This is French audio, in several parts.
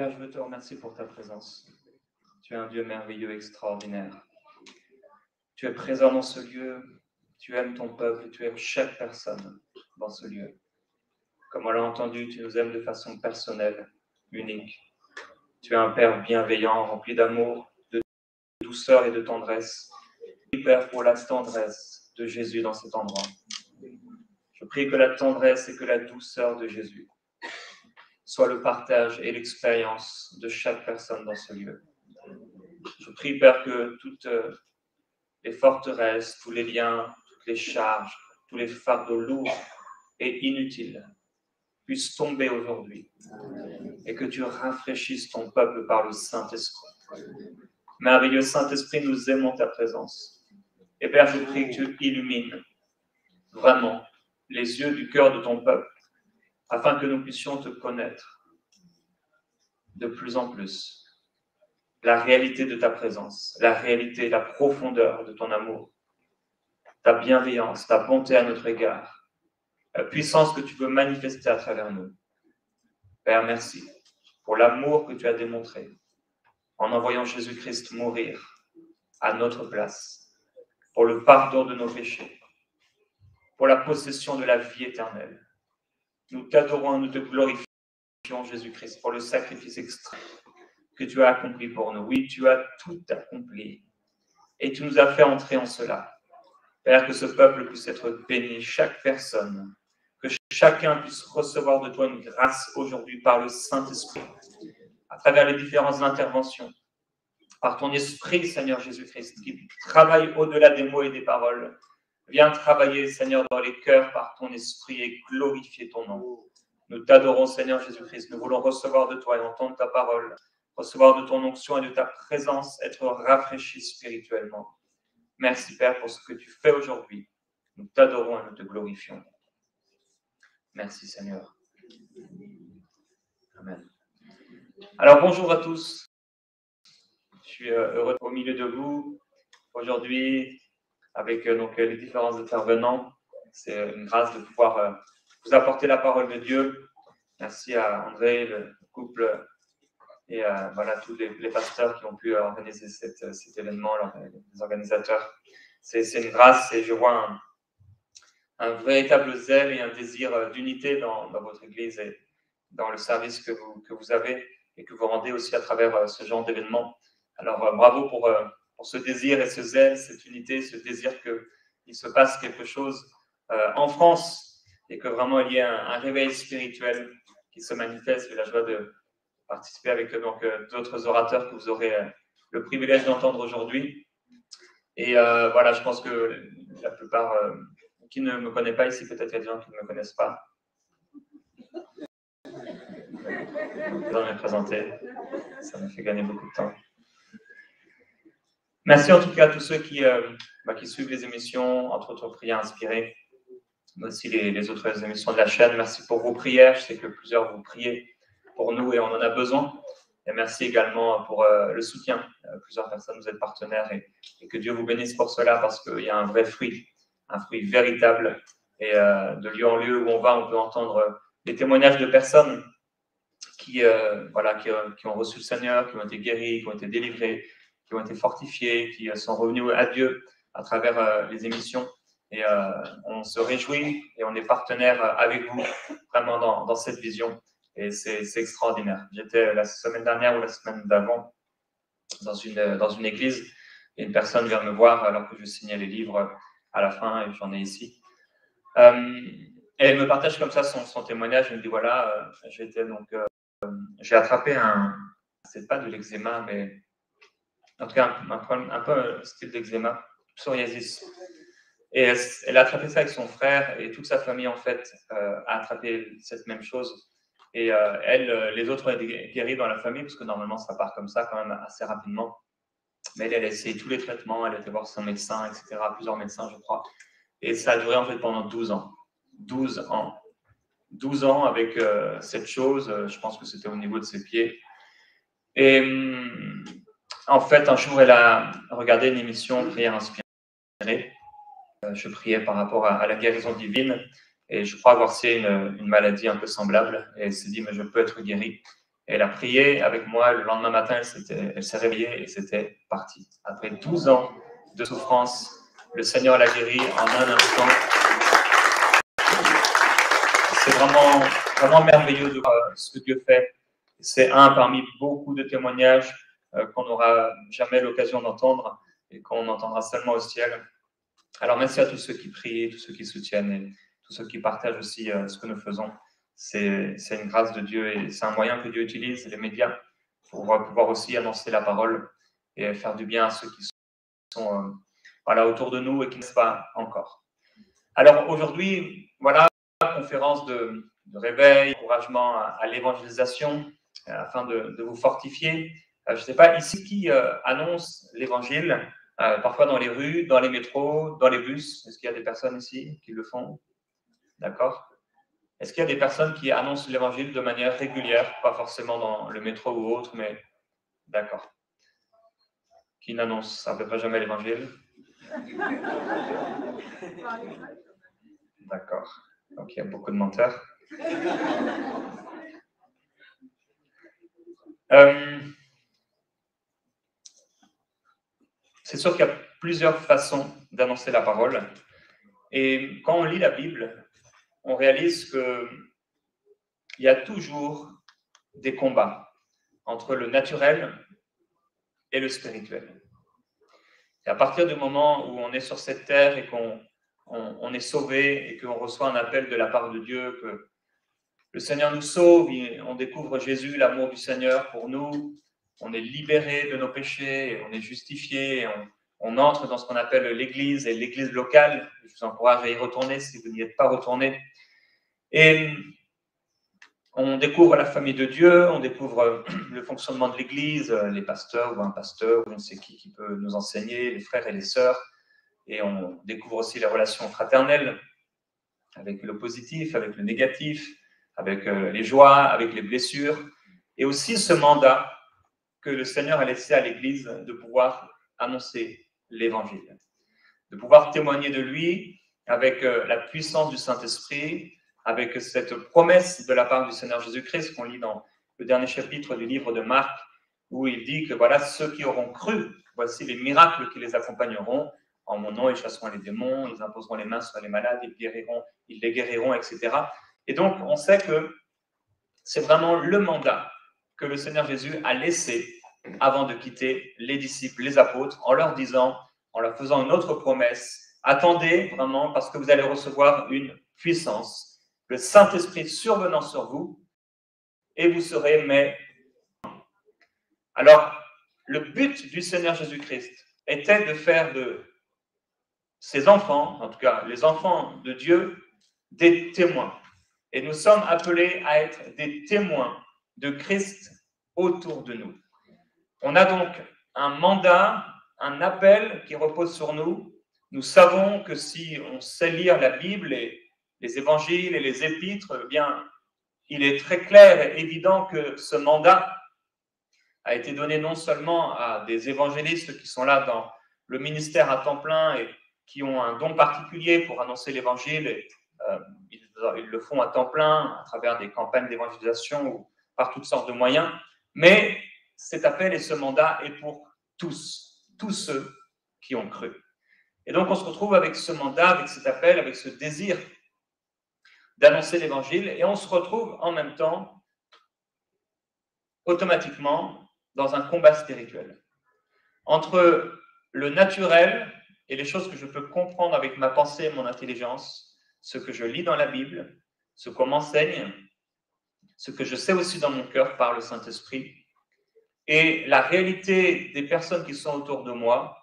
Père, je veux te remercier pour ta présence. Tu es un Dieu merveilleux, extraordinaire. Tu es présent dans ce lieu, tu aimes ton peuple, tu aimes chaque personne dans ce lieu. Comme on l'a entendu, tu nous aimes de façon personnelle, unique. Tu es un Père bienveillant, rempli d'amour, de douceur et de tendresse. Je prie, Père, pour la tendresse de Jésus dans cet endroit. Je prie que la tendresse et que la douceur de Jésus soient le partage et l'expérience de chaque personne dans ce lieu. Je prie, Père, que toutes les forteresses, tous les liens, toutes les charges, tous les fardeaux lourds et inutiles puissent tomber aujourd'hui et que tu rafraîchisses ton peuple par le Saint-Esprit. Merveilleux Saint-Esprit, nous aimons ta présence. Et Père, je prie que tu illumines vraiment les yeux du cœur de ton peuple afin que nous puissions te connaître de plus en plus. La réalité de ta présence, la réalité, la profondeur de ton amour, ta bienveillance, ta bonté à notre égard, la puissance que tu veux manifester à travers nous. Père, merci pour l'amour que tu as démontré en envoyant Jésus-Christ mourir à notre place, pour le pardon de nos péchés, pour la possession de la vie éternelle. Nous t'adorons, nous te glorifions, Jésus-Christ, pour le sacrifice extrême que tu as accompli pour nous. Oui, tu as tout accompli et tu nous as fait entrer en cela. Père, que ce peuple puisse être béni, chaque personne, que chacun puisse recevoir de toi une grâce aujourd'hui par le Saint-Esprit, à travers les différentes interventions, par ton Esprit, Seigneur Jésus-Christ, qui travaille au-delà des mots et des paroles. Viens travailler, Seigneur, dans les cœurs par ton Esprit et glorifier ton nom. Nous t'adorons, Seigneur Jésus-Christ. Nous voulons recevoir de toi et entendre ta parole, recevoir de ton onction et de ta présence, être rafraîchis spirituellement. Merci, Père, pour ce que tu fais aujourd'hui. Nous t'adorons et nous te glorifions. Merci, Seigneur. Amen. Alors, bonjour à tous. Je suis heureux au milieu de vous aujourd'hui avec les différents intervenants. C'est une grâce de pouvoir vous apporter la parole de Dieu. Merci à André, le couple, et voilà, tous les pasteurs qui ont pu organiser cet événement, les organisateurs. C'est une grâce et je vois un véritable zèle et un désir d'unité dans votre Église et dans le service que vous avez et que vous rendez aussi à travers ce genre d'événement. Alors, bravo pour ce désir et ce zèle, cette unité, ce désir qu'il se passe quelque chose en France et que vraiment il y ait un réveil spirituel qui se manifeste. J'ai la joie de participer avec d'autres orateurs que vous aurez le privilège d'entendre aujourd'hui. Et voilà, je pense que la plupart qui ne me connaissent pas ici, peut-être il y a des gens qui ne me connaissent pas. Je vais me présenter, ça me fait gagner beaucoup de temps. Merci en tout cas à tous ceux qui suivent les émissions, entre autres Prières Inspirées, mais aussi les autres émissions de la chaîne. Merci pour vos prières, je sais que plusieurs vous priez pour nous et on en a besoin. Et merci également pour le soutien. Plusieurs personnes, vous êtes partenaires et que Dieu vous bénisse pour cela parce qu'il y a un vrai fruit, un fruit véritable. Et de lieu en lieu où on va, on peut entendre les témoignages de personnes qui ont reçu le Seigneur, qui ont été guéris, qui ont été délivrés, qui ont été fortifiés, qui sont revenus à Dieu à travers les émissions. Et on se réjouit et on est partenaire avec vous vraiment dans cette vision. Et c'est extraordinaire. J'étais la semaine dernière ou la semaine d'avant dans une église et une personne vient me voir alors que je signais les livres à la fin et j'en ai ici. Et elle me partage comme ça son témoignage. Elle me dit voilà, j'ai attrapé c'est pas de l'eczéma, mais en tout cas un peu style d'eczéma, psoriasis. Et elle a attrapé ça avec son frère et toute sa famille en fait a attrapé cette même chose. Et les autres ont été guéris dans la famille, parce que normalement, ça part comme ça quand même assez rapidement. Mais elle a essayé tous les traitements, elle a été voir son médecin, etc., plusieurs médecins, je crois. Et ça a duré en fait pendant 12 ans. 12 ans. 12 ans avec cette chose, je pense que c'était au niveau de ses pieds. Et en fait, un jour, elle a regardé une émission Prières Inspirées. Je priais par rapport à la guérison divine. Et je crois avoir c'est une maladie un peu semblable. Et elle s'est dit, mais je peux être guérie. elle a prié avec moi. Le lendemain matin, elle s'est réveillée et c'était parti. Après 12 ans de souffrance, le Seigneur l'a guérie en un instant. C'est vraiment merveilleux de voir ce que Dieu fait. C'est un parmi beaucoup de témoignages qu'on n'aura jamais l'occasion d'entendre et qu'on entendra seulement au ciel. Alors merci à tous ceux qui prient, tous ceux qui soutiennent et tous ceux qui partagent aussi ce que nous faisons. C'est une grâce de Dieu et c'est un moyen que Dieu utilise, les médias, pour pouvoir aussi annoncer la parole et faire du bien à ceux qui sont voilà, autour de nous et qui ne savent pas encore. Alors aujourd'hui, voilà, conférence de réveil, encouragement à l'évangélisation, afin de vous fortifier. Je ne sais pas ici qui annonce l'évangile, parfois dans les rues, dans les métros, dans les bus. Est-ce qu'il y a des personnes ici qui le font? D'accord. Est-ce qu'il y a des personnes qui annoncent l'évangile de manière régulière, pas forcément dans le métro ou autre, mais d'accord. Qui n'annonce à peu près jamais l'évangile? D'accord. Donc il y a beaucoup de menteurs. C'est sûr qu'il y a plusieurs façons d'annoncer la parole. Et quand on lit la Bible, on réalise qu'il y a toujours des combats entre le naturel et le spirituel. Et à partir du moment où on est sur cette terre et qu'on est sauvé et qu'on reçoit un appel de la part de Dieu, que le Seigneur nous sauve, on découvre Jésus, l'amour du Seigneur pour nous, on est libéré de nos péchés, on est justifié, on entre dans ce qu'on appelle l'Église et l'Église locale. Je vous encourage à y retourner si vous n'y êtes pas retourné. Et on découvre la famille de Dieu, on découvre le fonctionnement de l'Église, les pasteurs ou un pasteur, ou je ne sais qui peut nous enseigner, les frères et les sœurs. Et on découvre aussi les relations fraternelles avec le positif, avec le négatif, avec les joies, avec les blessures. Et aussi ce mandat que le Seigneur a laissé à l'Église de pouvoir annoncer l'Évangile, de pouvoir témoigner de lui avec la puissance du Saint-Esprit, avec cette promesse de la part du Seigneur Jésus-Christ qu'on lit dans le dernier chapitre du livre de Marc, où il dit que voilà, ceux qui auront cru, voici les miracles qui les accompagneront. En mon nom, ils chasseront les démons, ils imposeront les mains sur les malades, ils les guériront, etc. Et donc, on sait que c'est vraiment le mandat que le Seigneur Jésus a laissé avant de quitter les disciples, les apôtres, en leur disant, en leur faisant une autre promesse, attendez vraiment parce que vous allez recevoir une puissance, le Saint-Esprit survenant sur vous, et vous serez mes. Alors, le but du Seigneur Jésus-Christ était de faire de ses enfants, en tout cas les enfants de Dieu, des témoins. Et nous sommes appelés à être des témoins de Christ autour de nous. On a donc un mandat, un appel qui repose sur nous. Nous savons que si on sait lire la Bible et les évangiles et les épîtres, eh bien, il est très clair et évident que ce mandat a été donné non seulement à des évangélistes qui sont là dans le ministère à temps plein et qui ont un don particulier pour annoncer l'évangile, et ils le font à temps plein à travers des campagnes d'évangélisation ou par toutes sortes de moyens, mais cet appel et ce mandat est pour tous ceux qui ont cru. Et donc on se retrouve avec ce mandat, avec cet appel, avec ce désir d'annoncer l'évangile, et on se retrouve en même temps automatiquement dans un combat spirituel entre le naturel et les choses que je peux comprendre avec ma pensée et mon intelligence, ce que je lis dans la Bible, ce qu'on m'enseigne, ce que je sais aussi dans mon cœur par le Saint-Esprit, et la réalité des personnes qui sont autour de moi,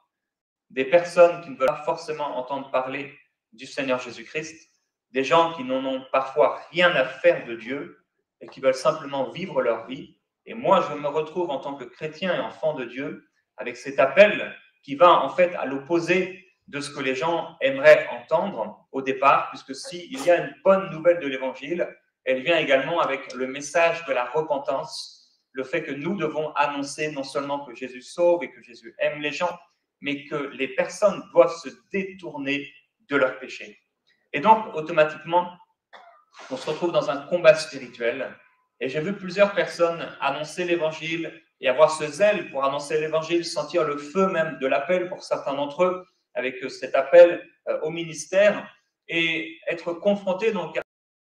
des personnes qui ne veulent pas forcément entendre parler du Seigneur Jésus-Christ, des gens qui n'en ont parfois rien à faire de Dieu et qui veulent simplement vivre leur vie. Et moi, je me retrouve en tant que chrétien et enfant de Dieu avec cet appel qui va en fait à l'opposé de ce que les gens aimeraient entendre au départ, puisque s'il y a une bonne nouvelle de l'Évangile, elle vient également avec le message de la repentance, le fait que nous devons annoncer non seulement que Jésus sauve et que Jésus aime les gens, mais que les personnes doivent se détourner de leurs péchés. Et donc, automatiquement, on se retrouve dans un combat spirituel Et j'ai vu plusieurs personnes annoncer l'évangile et avoir ce zèle pour annoncer l'évangile, sentir le feu même de l'appel pour certains d'entre eux, avec cet appel au ministère, et être confrontés donc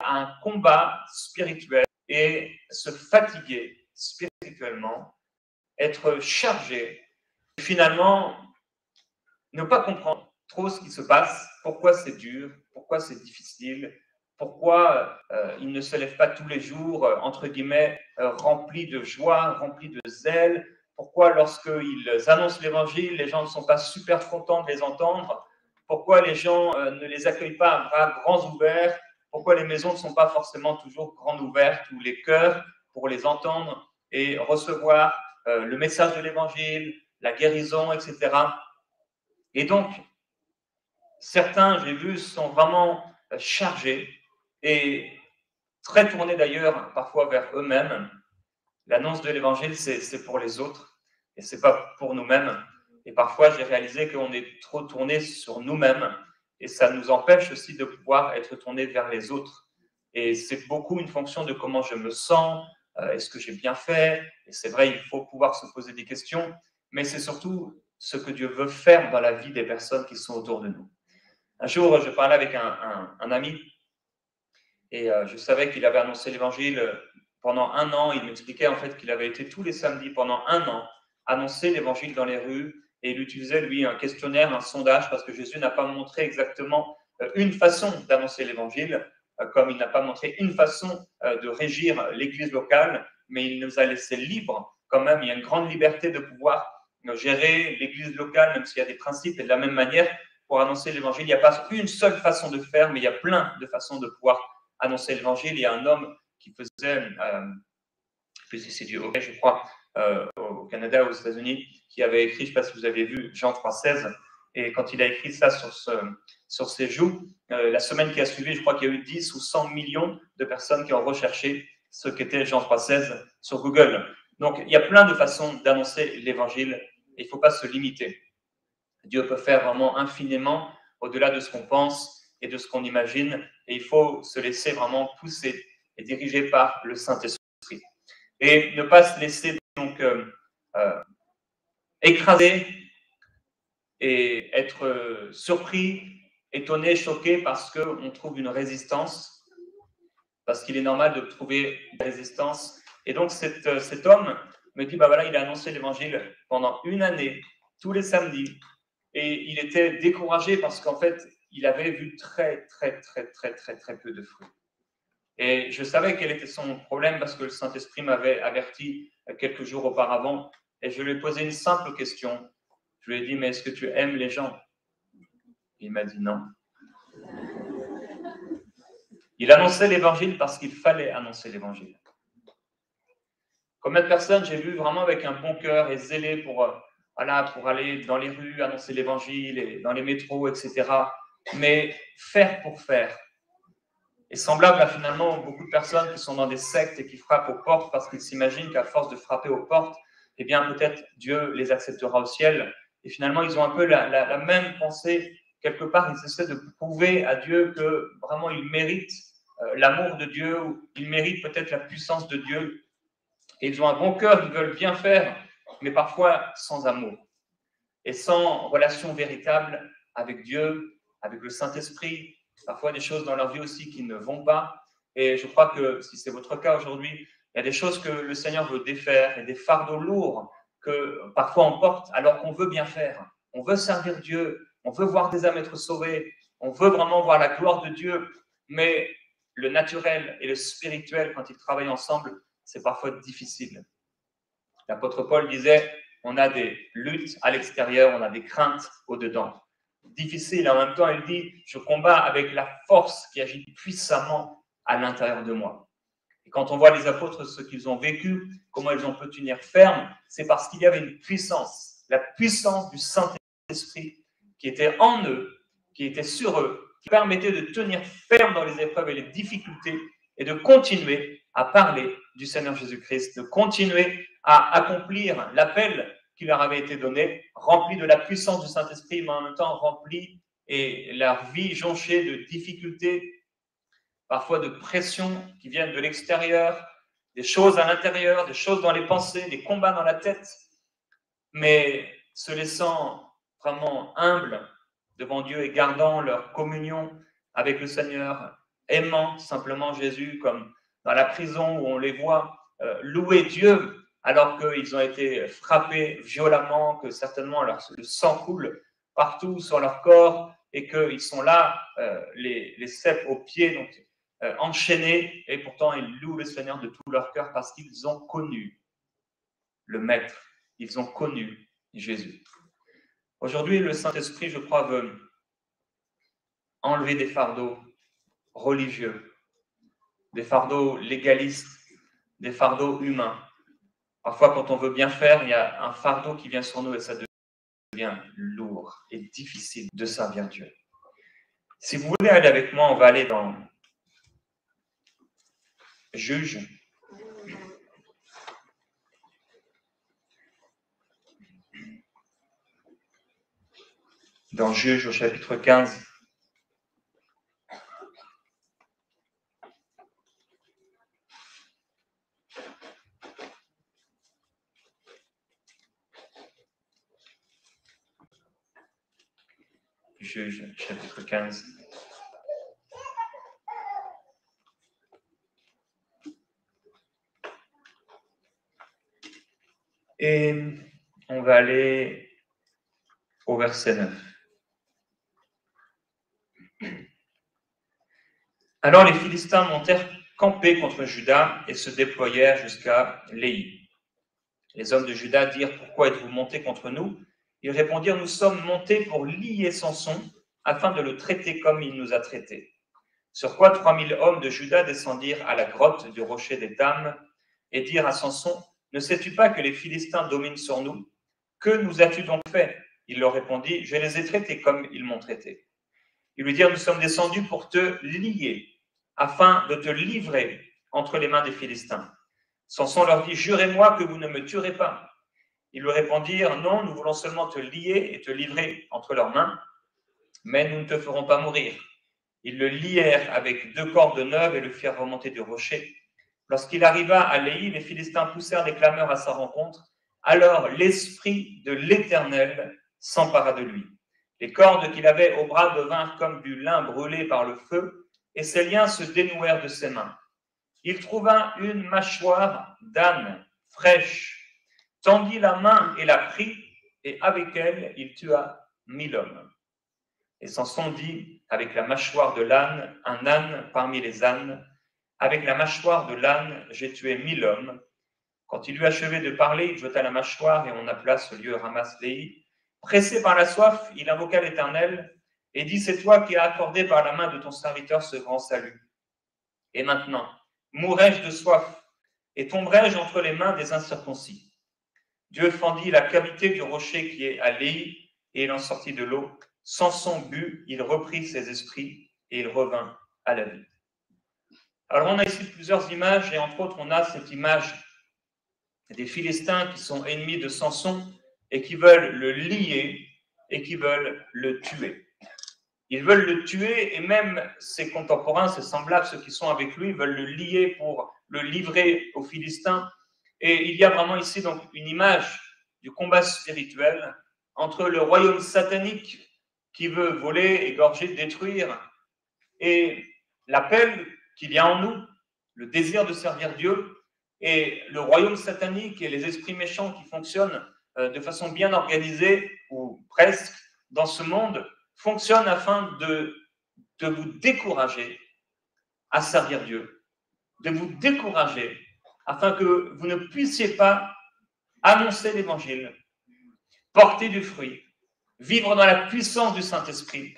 à un combat spirituel et se fatiguer spirituellement, être chargé, et finalement ne pas comprendre trop ce qui se passe, pourquoi c'est dur, pourquoi c'est difficile, pourquoi ils ne se lèvent pas tous les jours, entre guillemets, remplis de joie, remplis de zèle, pourquoi lorsqu'ils annoncent l'évangile, les gens ne sont pas super contents de les entendre, pourquoi les gens ne les accueillent pas à bras grands ouverts, pourquoi les maisons ne sont pas forcément toujours grandes ouvertes ou les cœurs pour les entendre et recevoir le message de l'évangile, la guérison, etc. Et donc, certains, j'ai vu, sont vraiment chargés et très tournés d'ailleurs parfois vers eux-mêmes. L'annonce de l'évangile, c'est pour les autres et c'est pas pour nous-mêmes. Et parfois, j'ai réalisé qu'on est trop tourné sur nous-mêmes et ça nous empêche aussi de pouvoir être tourné vers les autres. Et c'est beaucoup une fonction de comment je me sens, est-ce que j'ai bien fait? Et c'est vrai, il faut pouvoir se poser des questions, mais c'est surtout ce que Dieu veut faire dans la vie des personnes qui sont autour de nous. Un jour, je parlais avec un ami et je savais qu'il avait annoncé l'évangile pendant un an. Il m'expliquait en fait qu'il avait été tous les samedis pendant un an annoncer l'évangile dans les rues et il utilisait lui un questionnaire, un sondage parce que Jésus n'a pas montré exactement une façon d'annoncer l'évangile, comme il n'a pas montré une façon de régir l'église locale, mais il nous a laissé libres quand même. Il y a une grande liberté de pouvoir gérer l'église locale, même s'il y a des principes et de la même manière. Pour annoncer l'évangile, il n'y a pas une seule façon de faire, mais il y a plein de façons de pouvoir annoncer l'évangile. Il y a un homme qui faisait c'est du hockey, je crois, au Canada, aux États-Unis, qui avait écrit, je ne sais pas si vous avez vu, Jean 3,16, et quand il a écrit ça sur ses joues, la semaine qui a suivi, je crois qu'il y a eu 10 ou 100 millions de personnes qui ont recherché ce qu'était Jean 3,16 sur Google. Donc, il y a plein de façons d'annoncer l'évangile, et il ne faut pas se limiter. Dieu peut faire vraiment infiniment au-delà de ce qu'on pense et de ce qu'on imagine, et il faut se laisser vraiment pousser et diriger par le Saint-Esprit. Et ne pas se laisser donc écraser et être surpris, étonné, choqué parce qu'on trouve une résistance, parce qu'il est normal de trouver une résistance. Et donc cet homme me dit, bah voilà, il a annoncé l'évangile pendant une année, tous les samedis, et il était découragé parce qu'en fait, il avait vu très peu de fruits. Et je savais quel était son problème parce que le Saint-Esprit m'avait averti quelques jours auparavant. Et je lui ai posé une simple question. Je lui ai dit, mais est-ce que tu aimes les gens? Il m'a dit non. Il annonçait l'évangile parce qu'il fallait annoncer l'évangile. Combien de personnes j'ai vu vraiment avec un bon cœur et zélé pour aller dans les rues, annoncer l'évangile, et dans les métros, etc. Mais faire pour faire. Et semblable à finalement beaucoup de personnes qui sont dans des sectes et qui frappent aux portes parce qu'ils s'imaginent qu'à force de frapper aux portes, eh bien peut-être Dieu les acceptera au ciel. Et finalement, ils ont un peu la même pensée. Quelque part, ils essaient de prouver à Dieu que vraiment ils méritent l'amour de Dieu, ou ils méritent peut-être la puissance de Dieu. Et ils ont un bon cœur, ils veulent bien faire, mais parfois sans amour et sans relation véritable avec Dieu, avec le Saint-Esprit. Parfois des choses dans leur vie aussi qui ne vont pas. Et je crois que si c'est votre cas aujourd'hui, il y a des choses que le Seigneur veut défaire et des fardeaux lourds que parfois on porte alors qu'on veut bien faire. On veut servir Dieu, on veut voir des âmes être sauvées, on veut vraiment voir la gloire de Dieu, mais le naturel et le spirituel, quand ils travaillent ensemble, c'est parfois difficile. L'apôtre Paul disait, on a des luttes à l'extérieur, on a des craintes au-dedans. Difficile, en même temps, il dit, je combats avec la force qui agit puissamment à l'intérieur de moi. Et quand on voit les apôtres, ce qu'ils ont vécu, comment ils ont pu tenir ferme, c'est parce qu'il y avait une puissance, la puissance du Saint-Esprit qui était en eux, qui était sur eux, qui permettait de tenir ferme dans les épreuves et les difficultés et de continuer à parler du Seigneur Jésus-Christ, de continuer à accomplir l'appel qui leur avait été donné, rempli de la puissance du Saint-Esprit, mais en même temps rempli et leur vie jonchée de difficultés, parfois de pressions qui viennent de l'extérieur, des choses à l'intérieur, des choses dans les pensées, des combats dans la tête, mais se laissant vraiment humbles devant Dieu et gardant leur communion avec le Seigneur, aimant simplement Jésus, comme dans la prison où on les voit louer Dieu alors qu'ils ont été frappés violemment, que certainement le sang coule partout sur leur corps et qu'ils sont là, les cèpes aux pieds, donc enchaînés, et pourtant ils louent le Seigneur de tout leur cœur parce qu'ils ont connu le Maître, ils ont connu Jésus. Aujourd'hui, le Saint-Esprit, je crois, veut enlever des fardeaux religieux, des fardeaux légalistes, des fardeaux humains. Parfois, quand on veut bien faire, il y a un fardeau qui vient sur nous et ça devient lourd et difficile de servir Dieu. Si vous voulez aller avec moi, on va aller dans Juge. Dans Juge au chapitre 15. Juge, chapitre 15. Et on va aller au verset 9. Alors les Philistins montèrent camper contre Juda et se déployèrent jusqu'à Léhi. Les hommes de Juda dirent « Pourquoi êtes-vous montés contre nous ?» Ils répondirent « Nous sommes montés pour lier Samson afin de le traiter comme il nous a traités. » Sur quoi 3000 hommes de Juda descendirent à la grotte du rocher des Dames et dirent à Samson « Ne sais-tu pas que les Philistins dominent sur nous? Que nous as-tu donc fait ?» Il leur répondit « Je les ai traités comme ils m'ont traité. » Ils lui dirent « Nous sommes descendus pour te lier, afin de te livrer entre les mains des Philistins. » Samson leur dit « Jurez-moi que vous ne me tuerez pas. » Ils lui répondirent « Non, nous voulons seulement te lier et te livrer entre leurs mains, mais nous ne te ferons pas mourir. » Ils le lièrent avec 2 cordes neuves et le firent remonter du rocher. Lorsqu'il arriva à Léhi, les Philistins poussèrent des clameurs à sa rencontre. Alors l'Esprit de l'Éternel s'empara de lui. Les cordes qu'il avait au bras devinrent comme du lin brûlé par le feu, et ses liens se dénouèrent de ses mains. Il trouva une mâchoire d'âne fraîche, tendit la main et la prit, et avec elle il tua 1000 hommes. Et Samson dit, avec la mâchoire de l'âne, un âne parmi les ânes, avec la mâchoire de l'âne, j'ai tué 1000 hommes. Quand il eut achevé de parler, il jeta la mâchoire et on appela ce lieu Ramas-Léhi. Pressé par la soif, il invoqua l'Éternel et dit, c'est toi qui as accordé par la main de ton serviteur ce grand salut. Et maintenant, mourrai-je de soif et tomberai-je entre les mains des incirconcis? Dieu fendit la cavité du rocher qui est à Léhi et il en sortit de l'eau. Samson but, il reprit ses esprits et il revint à la vie. Alors on a ici plusieurs images et entre autres on a cette image des Philistins qui sont ennemis de Samson et qui veulent le lier et qui veulent le tuer. Ils veulent le tuer et même ses contemporains, ses semblables, ceux qui sont avec lui, veulent le lier pour le livrer aux Philistins. Et il y a vraiment ici donc une image du combat spirituel entre le royaume satanique qui veut voler, égorger, détruire, et l'appel qu'il y a en nous, le désir de servir Dieu, et le royaume satanique et les esprits méchants qui fonctionnent de façon bien organisée, ou presque, dans ce monde, fonctionnent afin de vous décourager à servir Dieu, de vous décourager afin que vous ne puissiez pas annoncer l'Évangile, porter du fruit, vivre dans la puissance du Saint-Esprit.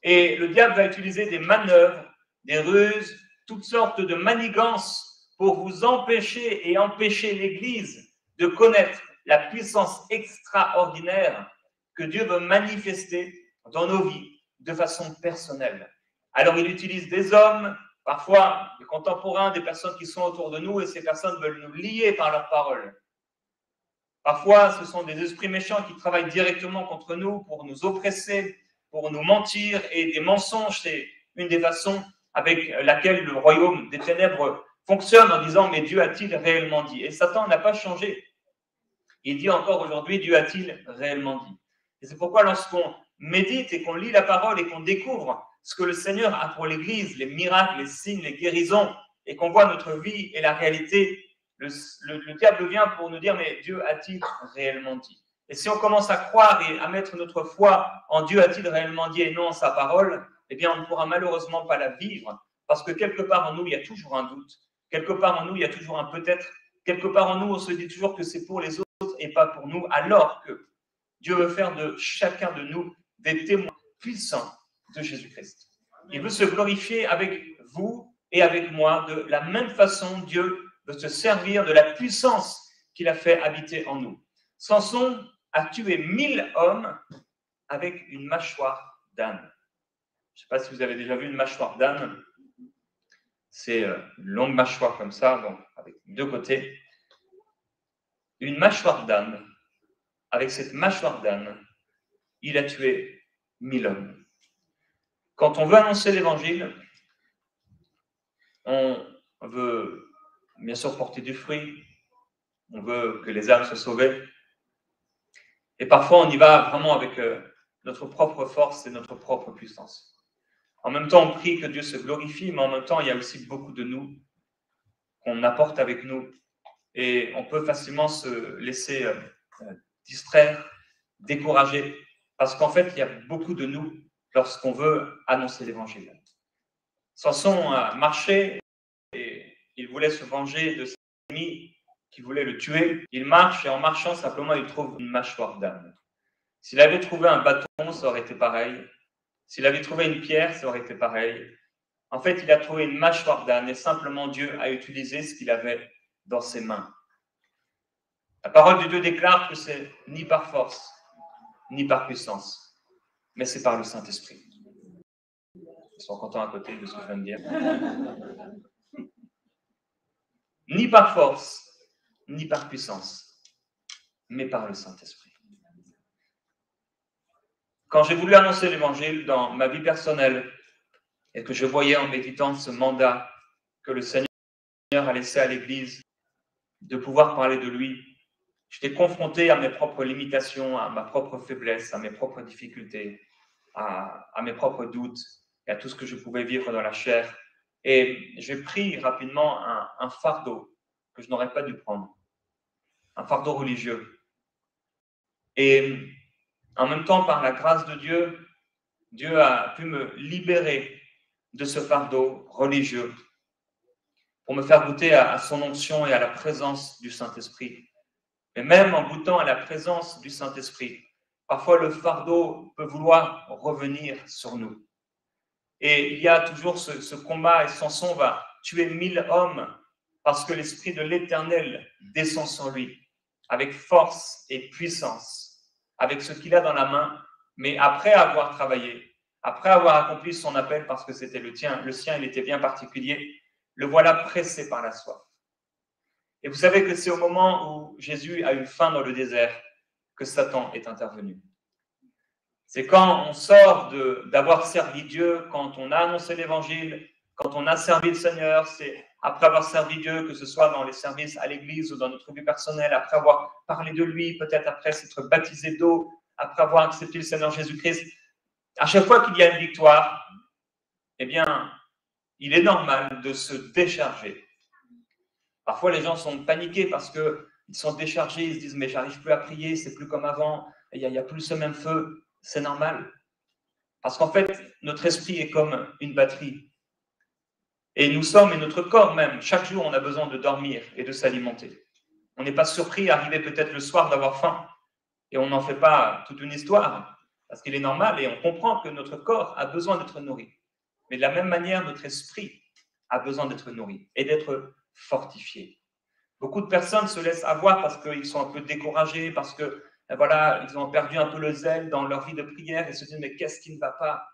Et le diable va utiliser des manœuvres, des ruses, toutes sortes de manigances pour vous empêcher et empêcher l'Église de connaître la puissance extraordinaire que Dieu veut manifester dans nos vies de façon personnelle. Alors il utilise des hommes, parfois des contemporains, des personnes qui sont autour de nous, et ces personnes veulent nous lier par leurs paroles. Parfois, ce sont des esprits méchants qui travaillent directement contre nous pour nous oppresser, pour nous mentir, et des mensonges, c'est une des façons avec laquelle le royaume des ténèbres fonctionne en disant « mais Dieu a-t-il réellement dit ?» Et Satan n'a pas changé. Il dit encore aujourd'hui « Dieu a-t-il réellement dit ?» Et c'est pourquoi lorsqu'on médite et qu'on lit la parole et qu'on découvre ce que le Seigneur a pour l'Église, les miracles, les signes, les guérisons, et qu'on voit notre vie et la réalité, le diable vient pour nous dire « mais Dieu a-t-il réellement dit ?» Et si on commence à croire et à mettre notre foi en Dieu a-t-il réellement dit et non en sa parole, eh bien on ne pourra malheureusement pas la vivre, parce que quelque part en nous, il y a toujours un doute, quelque part en nous, il y a toujours un peut-être, quelque part en nous, on se dit toujours que c'est pour les autres et pas pour nous, alors que Dieu veut faire de chacun de nous des témoins puissants de Jésus-Christ. Il veut se glorifier avec vous et avec moi. De la même façon, Dieu veut se servir de la puissance qu'il a fait habiter en nous. Samson a tué 1000 hommes avec une mâchoire d'âne. Je ne sais pas si vous avez déjà vu une mâchoire d'âne. C'est une longue mâchoire comme ça, donc avec deux côtés. Une mâchoire d'âne. Avec cette mâchoire d'âne, il a tué 1000 hommes. Quand on veut annoncer l'évangile, on veut bien sûr porter du fruit, on veut que les âmes soient sauvées. Et parfois, on y va vraiment avec notre propre force et notre propre puissance. En même temps, on prie que Dieu se glorifie, mais en même temps, il y a aussi beaucoup de nous qu'on apporte avec nous. Et on peut facilement se laisser distraire, décourager, parce qu'en fait, il y a beaucoup de nous lorsqu'on veut annoncer l'évangile. Samson a marché et il voulait se venger de ses ennemis qui voulaient le tuer. Il marche et en marchant, simplement, il trouve une mâchoire d'âne. S'il avait trouvé un bâton, ça aurait été pareil. S'il avait trouvé une pierre, ça aurait été pareil. En fait, il a trouvé une mâchoire d'âne et simplement Dieu a utilisé ce qu'il avait dans ses mains. La parole de Dieu déclare que c'est ni par force, ni par puissance, mais c'est par le Saint-Esprit. Ils sont contents à côté de ce que je viens de dire. Ni par force, ni par puissance, mais par le Saint-Esprit. Quand j'ai voulu annoncer l'Évangile dans ma vie personnelle et que je voyais en méditant ce mandat que le Seigneur a laissé à l'Église de pouvoir parler de lui, j'étais confronté à mes propres limitations, à ma propre faiblesse, à mes propres difficultés, à mes propres doutes et à tout ce que je pouvais vivre dans la chair. Et j'ai pris rapidement un fardeau que je n'aurais pas dû prendre, un fardeau religieux. Et en même temps, par la grâce de Dieu, Dieu a pu me libérer de ce fardeau religieux pour me faire goûter à son onction et à la présence du Saint-Esprit. Mais même en goûtant à la présence du Saint-Esprit, parfois le fardeau peut vouloir revenir sur nous. Et il y a toujours ce combat, et Samson va tuer 1000 hommes parce que l'Esprit de l'Éternel descend sur lui avec force et puissance, avec ce qu'il a dans la main, mais après avoir travaillé, après avoir accompli son appel parce que c'était le sien, il était bien particulier, le voilà pressé par la soif. Et vous savez que c'est au moment où Jésus a eu faim dans le désert que Satan est intervenu. C'est quand on sort d'avoir servi Dieu, quand on a annoncé l'Évangile, quand on a servi le Seigneur, c'est après avoir servi Dieu, que ce soit dans les services à l'Église ou dans notre vie personnelle, après avoir parlé de lui, peut-être après s'être baptisé d'eau, après avoir accepté le Seigneur Jésus-Christ, à chaque fois qu'il y a une victoire, eh bien, il est normal de se décharger. Parfois, les gens sont paniqués parce qu'ils sont déchargés, ils se disent « mais j'arrive plus à prier, c'est plus comme avant, il n'y a plus ce même feu ». C'est normal. Parce qu'en fait, notre esprit est comme une batterie. Et nous sommes, et notre corps même, chaque jour, on a besoin de dormir et de s'alimenter. On n'est pas surpris à arriver peut-être le soir d'avoir faim. Et on n'en fait pas toute une histoire. Parce qu'il est normal et on comprend que notre corps a besoin d'être nourri. Mais de la même manière, notre esprit a besoin d'être nourri et d'être fortifié. Beaucoup de personnes se laissent avoir parce qu'ils sont un peu découragés, parce que voilà, ils ont perdu un peu le zèle dans leur vie de prière et se disent mais qu'est-ce qui ne va pas?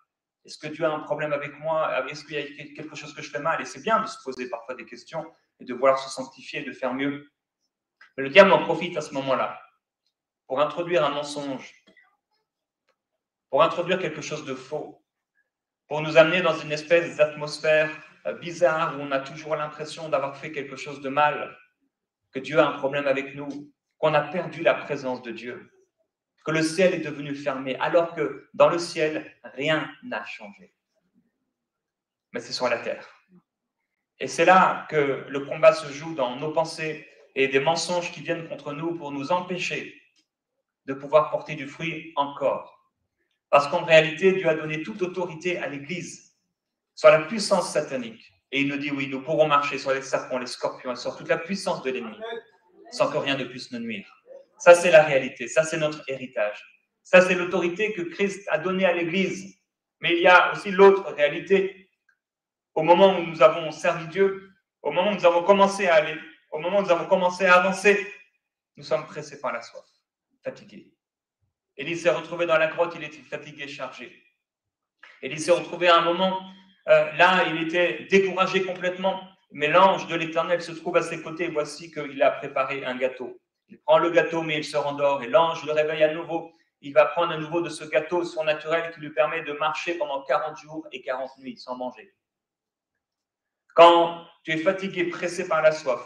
Est-ce que Dieu a un problème avec moi? Est-ce qu'il y a quelque chose que je fais mal? Et c'est bien de se poser parfois des questions et de vouloir se sanctifier et de faire mieux. Mais le diable en profite à ce moment-là pour introduire un mensonge, pour introduire quelque chose de faux, pour nous amener dans une espèce d'atmosphère bizarre, où on a toujours l'impression d'avoir fait quelque chose de mal, que Dieu a un problème avec nous, qu'on a perdu la présence de Dieu, que le ciel est devenu fermé, alors que dans le ciel, rien n'a changé. Mais c'est sur la terre. Et c'est là que le combat se joue dans nos pensées et des mensonges qui viennent contre nous pour nous empêcher de pouvoir porter du fruit encore. Parce qu'en réalité, Dieu a donné toute autorité à l'Église sur la puissance satanique. Et il nous dit, oui, nous pourrons marcher sur les serpents, les scorpions, et sur toute la puissance de l'ennemi, sans que rien ne puisse nous nuire. Ça, c'est la réalité. Ça, c'est notre héritage. Ça, c'est l'autorité que Christ a donnée à l'Église. Mais il y a aussi l'autre réalité. Au moment où nous avons servi Dieu, au moment où nous avons commencé à aller, au moment où nous avons commencé à avancer, nous sommes pressés par la soif, fatigués. Élie s'est retrouvé dans la grotte, il était fatigué, chargé. Élie s'est retrouvé à un moment, là, il était découragé complètement, mais l'ange de l'Éternel se trouve à ses côtés, et voici qu'il a préparé un gâteau. Il prend le gâteau, mais il se rendort, et l'ange le réveille à nouveau. Il va prendre à nouveau de ce gâteau surnaturel qui lui permet de marcher pendant 40 jours et 40 nuits sans manger. Quand tu es fatigué, pressé par la soif,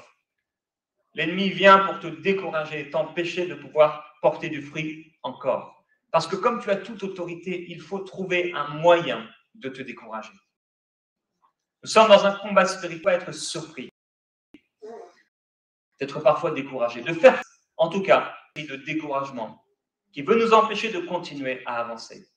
l'ennemi vient pour te décourager, t'empêcher de pouvoir porter du fruit encore. Parce que comme tu as toute autorité, il faut trouver un moyen de te décourager. Nous sommes dans un combat spirituel, être surpris, d'être parfois découragé, de faire, en tout cas, de découragement qui veut nous empêcher de continuer à avancer.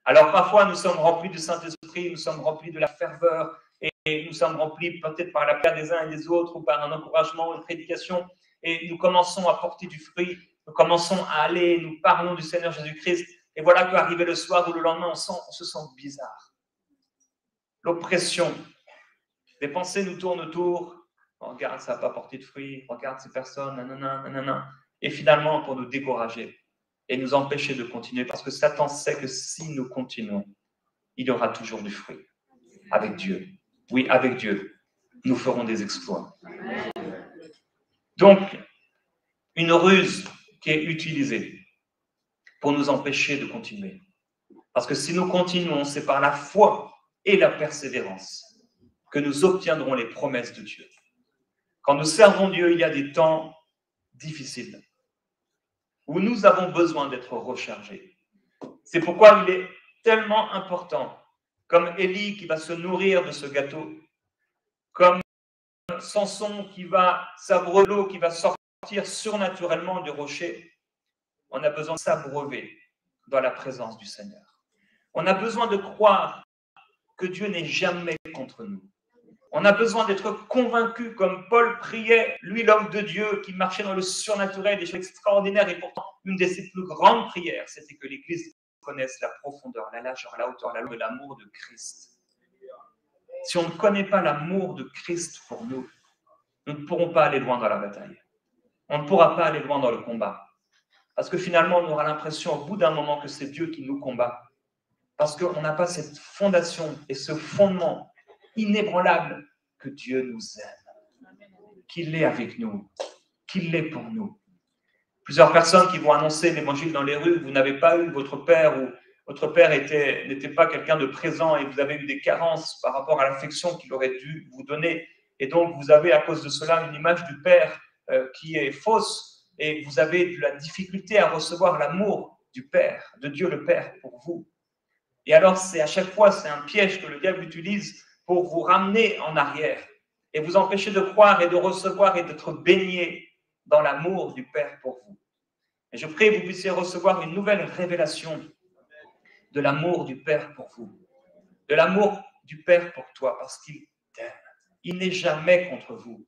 Alors parfois, nous sommes remplis du Saint-Esprit, nous sommes remplis de la ferveur, et nous sommes remplis peut-être par la prière des uns et des autres ou par un encouragement, une prédication, et nous commençons à porter du fruit, nous commençons à aller, nous parlons du Seigneur Jésus-Christ, et voilà qu'arrivé le soir ou le lendemain, on se sent bizarre. L'oppression, les pensées nous tournent autour, oh, regarde, ça n'a pas porté de fruit, regarde ces personnes, nanana, nanana, et finalement pour nous décourager et nous empêcher de continuer, parce que Satan sait que si nous continuons, il y aura toujours du fruit avec Dieu. Oui, avec Dieu, nous ferons des exploits. Donc, une ruse qui est utilisée pour nous empêcher de continuer. Parce que si nous continuons, c'est par la foi et la persévérance que nous obtiendrons les promesses de Dieu. Quand nous servons Dieu, il y a des temps difficiles où nous avons besoin d'être rechargés. C'est pourquoi il est tellement important, comme Élie qui va se nourrir de ce gâteau, comme Samson qui va savourer l'eau, qui va sortir surnaturellement du rocher, on a besoin de s'abreuver dans la présence du Seigneur. On a besoin de croire que Dieu n'est jamais contre nous. On a besoin d'être convaincu, comme Paul priait, lui l'homme de Dieu qui marchait dans le surnaturel, des choses extraordinaires, et pourtant une de ses plus grandes prières, c'était que l'Église connaisse la profondeur, la largeur, la hauteur, la longueur, l'amour de Christ. Si on ne connaît pas l'amour de Christ pour nous, nous ne pourrons pas aller loin dans la bataille. On ne pourra pas aller loin dans le combat. Parce que finalement, on aura l'impression au bout d'un moment que c'est Dieu qui nous combat. Parce qu'on n'a pas cette fondation et ce fondement inébranlable que Dieu nous aime, qu'il est avec nous, qu'il est pour nous. Plusieurs personnes qui vont annoncer l'évangile dans les rues, vous n'avez pas eu votre père ou votre père n'était pas quelqu'un de présent et vous avez eu des carences par rapport à l'affection qu'il aurait dû vous donner. Et donc, vous avez à cause de cela une image du père qui est fausse et vous avez de la difficulté à recevoir l'amour du Père, de Dieu le Père pour vous. Et alors, à chaque fois, c'est un piège que le diable utilise pour vous ramener en arrière et vous empêcher de croire et de recevoir et d'être baigné dans l'amour du Père pour vous. Et je prie que vous puissiez recevoir une nouvelle révélation de l'amour du Père pour vous, de l'amour du Père pour toi, parce qu'il t'aime. Il n'est jamais contre vous.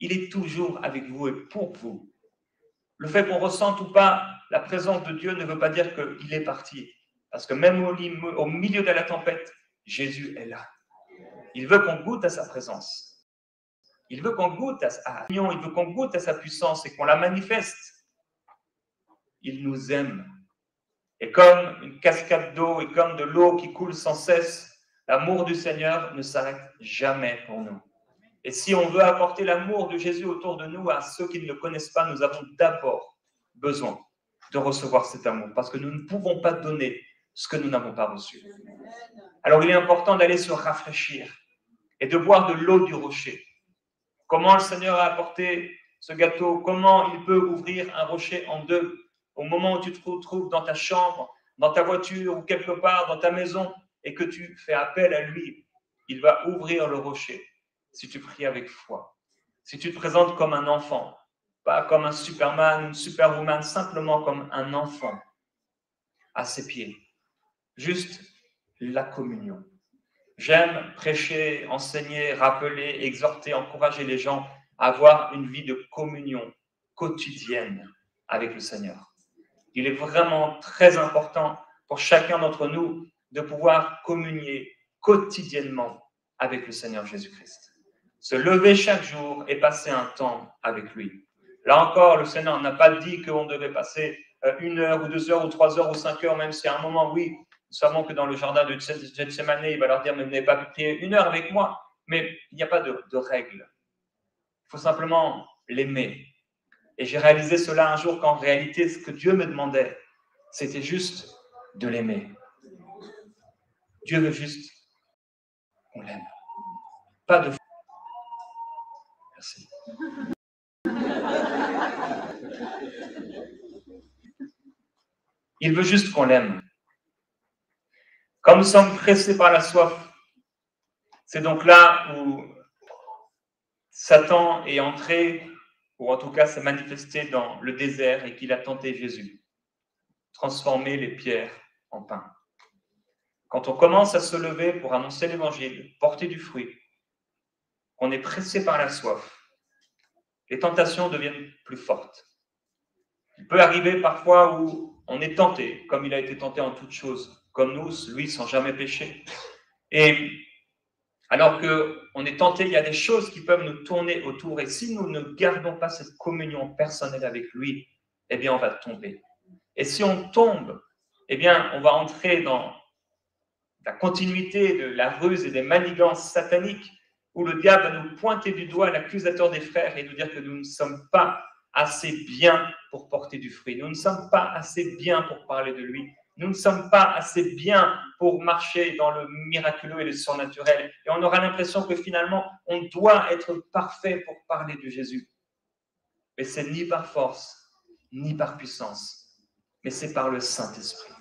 Il est toujours avec vous et pour vous. Le fait qu'on ressente ou pas la présence de Dieu ne veut pas dire qu'il est parti. Parce que même au milieu de la tempête, Jésus est là. Il veut qu'on goûte à sa présence. Il veut qu'on goûte à sa union, il veut qu'on goûte à sa puissance et qu'on la manifeste. Il nous aime. Et comme une cascade d'eau et comme de l'eau qui coule sans cesse, l'amour du Seigneur ne s'arrête jamais pour nous. Et si on veut apporter l'amour de Jésus autour de nous à ceux qui ne le connaissent pas, nous avons d'abord besoin de recevoir cet amour parce que nous ne pouvons pas donner ce que nous n'avons pas reçu. Alors il est important d'aller se rafraîchir. et de boire de l'eau du rocher. Comment le Seigneur a apporté ce gâteau, comment il peut ouvrir un rocher en deux au moment où tu te retrouves dans ta chambre, dans ta voiture ou quelque part dans ta maison et que tu fais appel à lui. Il va ouvrir le rocher si tu pries avec foi. Si tu te présentes comme un enfant, pas comme un Superman, une Superwoman, simplement comme un enfant à ses pieds. Juste la communion. J'aime prêcher, enseigner, rappeler, exhorter, encourager les gens à avoir une vie de communion quotidienne avec le Seigneur. Il est vraiment très important pour chacun d'entre nous de pouvoir communier quotidiennement avec le Seigneur Jésus-Christ. Se lever chaque jour et passer un temps avec lui. Là encore, le Seigneur n'a pas dit qu'on devait passer 1 heure ou 2 heures ou 3 heures ou 5 heures, même si à un moment, oui, nous savons que dans le jardin de Gethsémani, il va leur dire, mais vous n'avez pas pu prier 1 heure avec moi. Mais il n'y a pas de règle. Il faut simplement l'aimer. Et j'ai réalisé cela un jour qu'en réalité, ce que Dieu me demandait, c'était juste de l'aimer. Dieu veut juste qu'on l'aime. Pas de... Merci. Il veut juste qu'on l'aime. Quand nous sommes pressés par la soif, c'est donc là où Satan est entré, ou en tout cas s'est manifesté dans le désert et qu'il a tenté Jésus. Transformer les pierres en pain. Quand on commence à se lever pour annoncer l'évangile, porter du fruit, on est pressé par la soif, les tentations deviennent plus fortes. Il peut arriver parfois où on est tenté, comme il a été tenté en toutes choses, comme nous, lui, sans jamais pécher. Et alors qu'on est tenté, il y a des choses qui peuvent nous tourner autour. Et si nous ne gardons pas cette communion personnelle avec lui, eh bien, on va tomber. Et si on tombe, eh bien, on va entrer dans la continuité de la ruse et des manigances sataniques où le diable va nous pointer du doigt l'accusateur des frères et nous dire que nous ne sommes pas assez bien pour porter du fruit. Nous ne sommes pas assez bien pour parler de lui. Nous ne sommes pas assez bien pour marcher dans le miraculeux et le surnaturel. Et on aura l'impression que finalement, on doit être parfait pour parler de Jésus. Mais c'est ni par force, ni par puissance, mais c'est par le Saint-Esprit.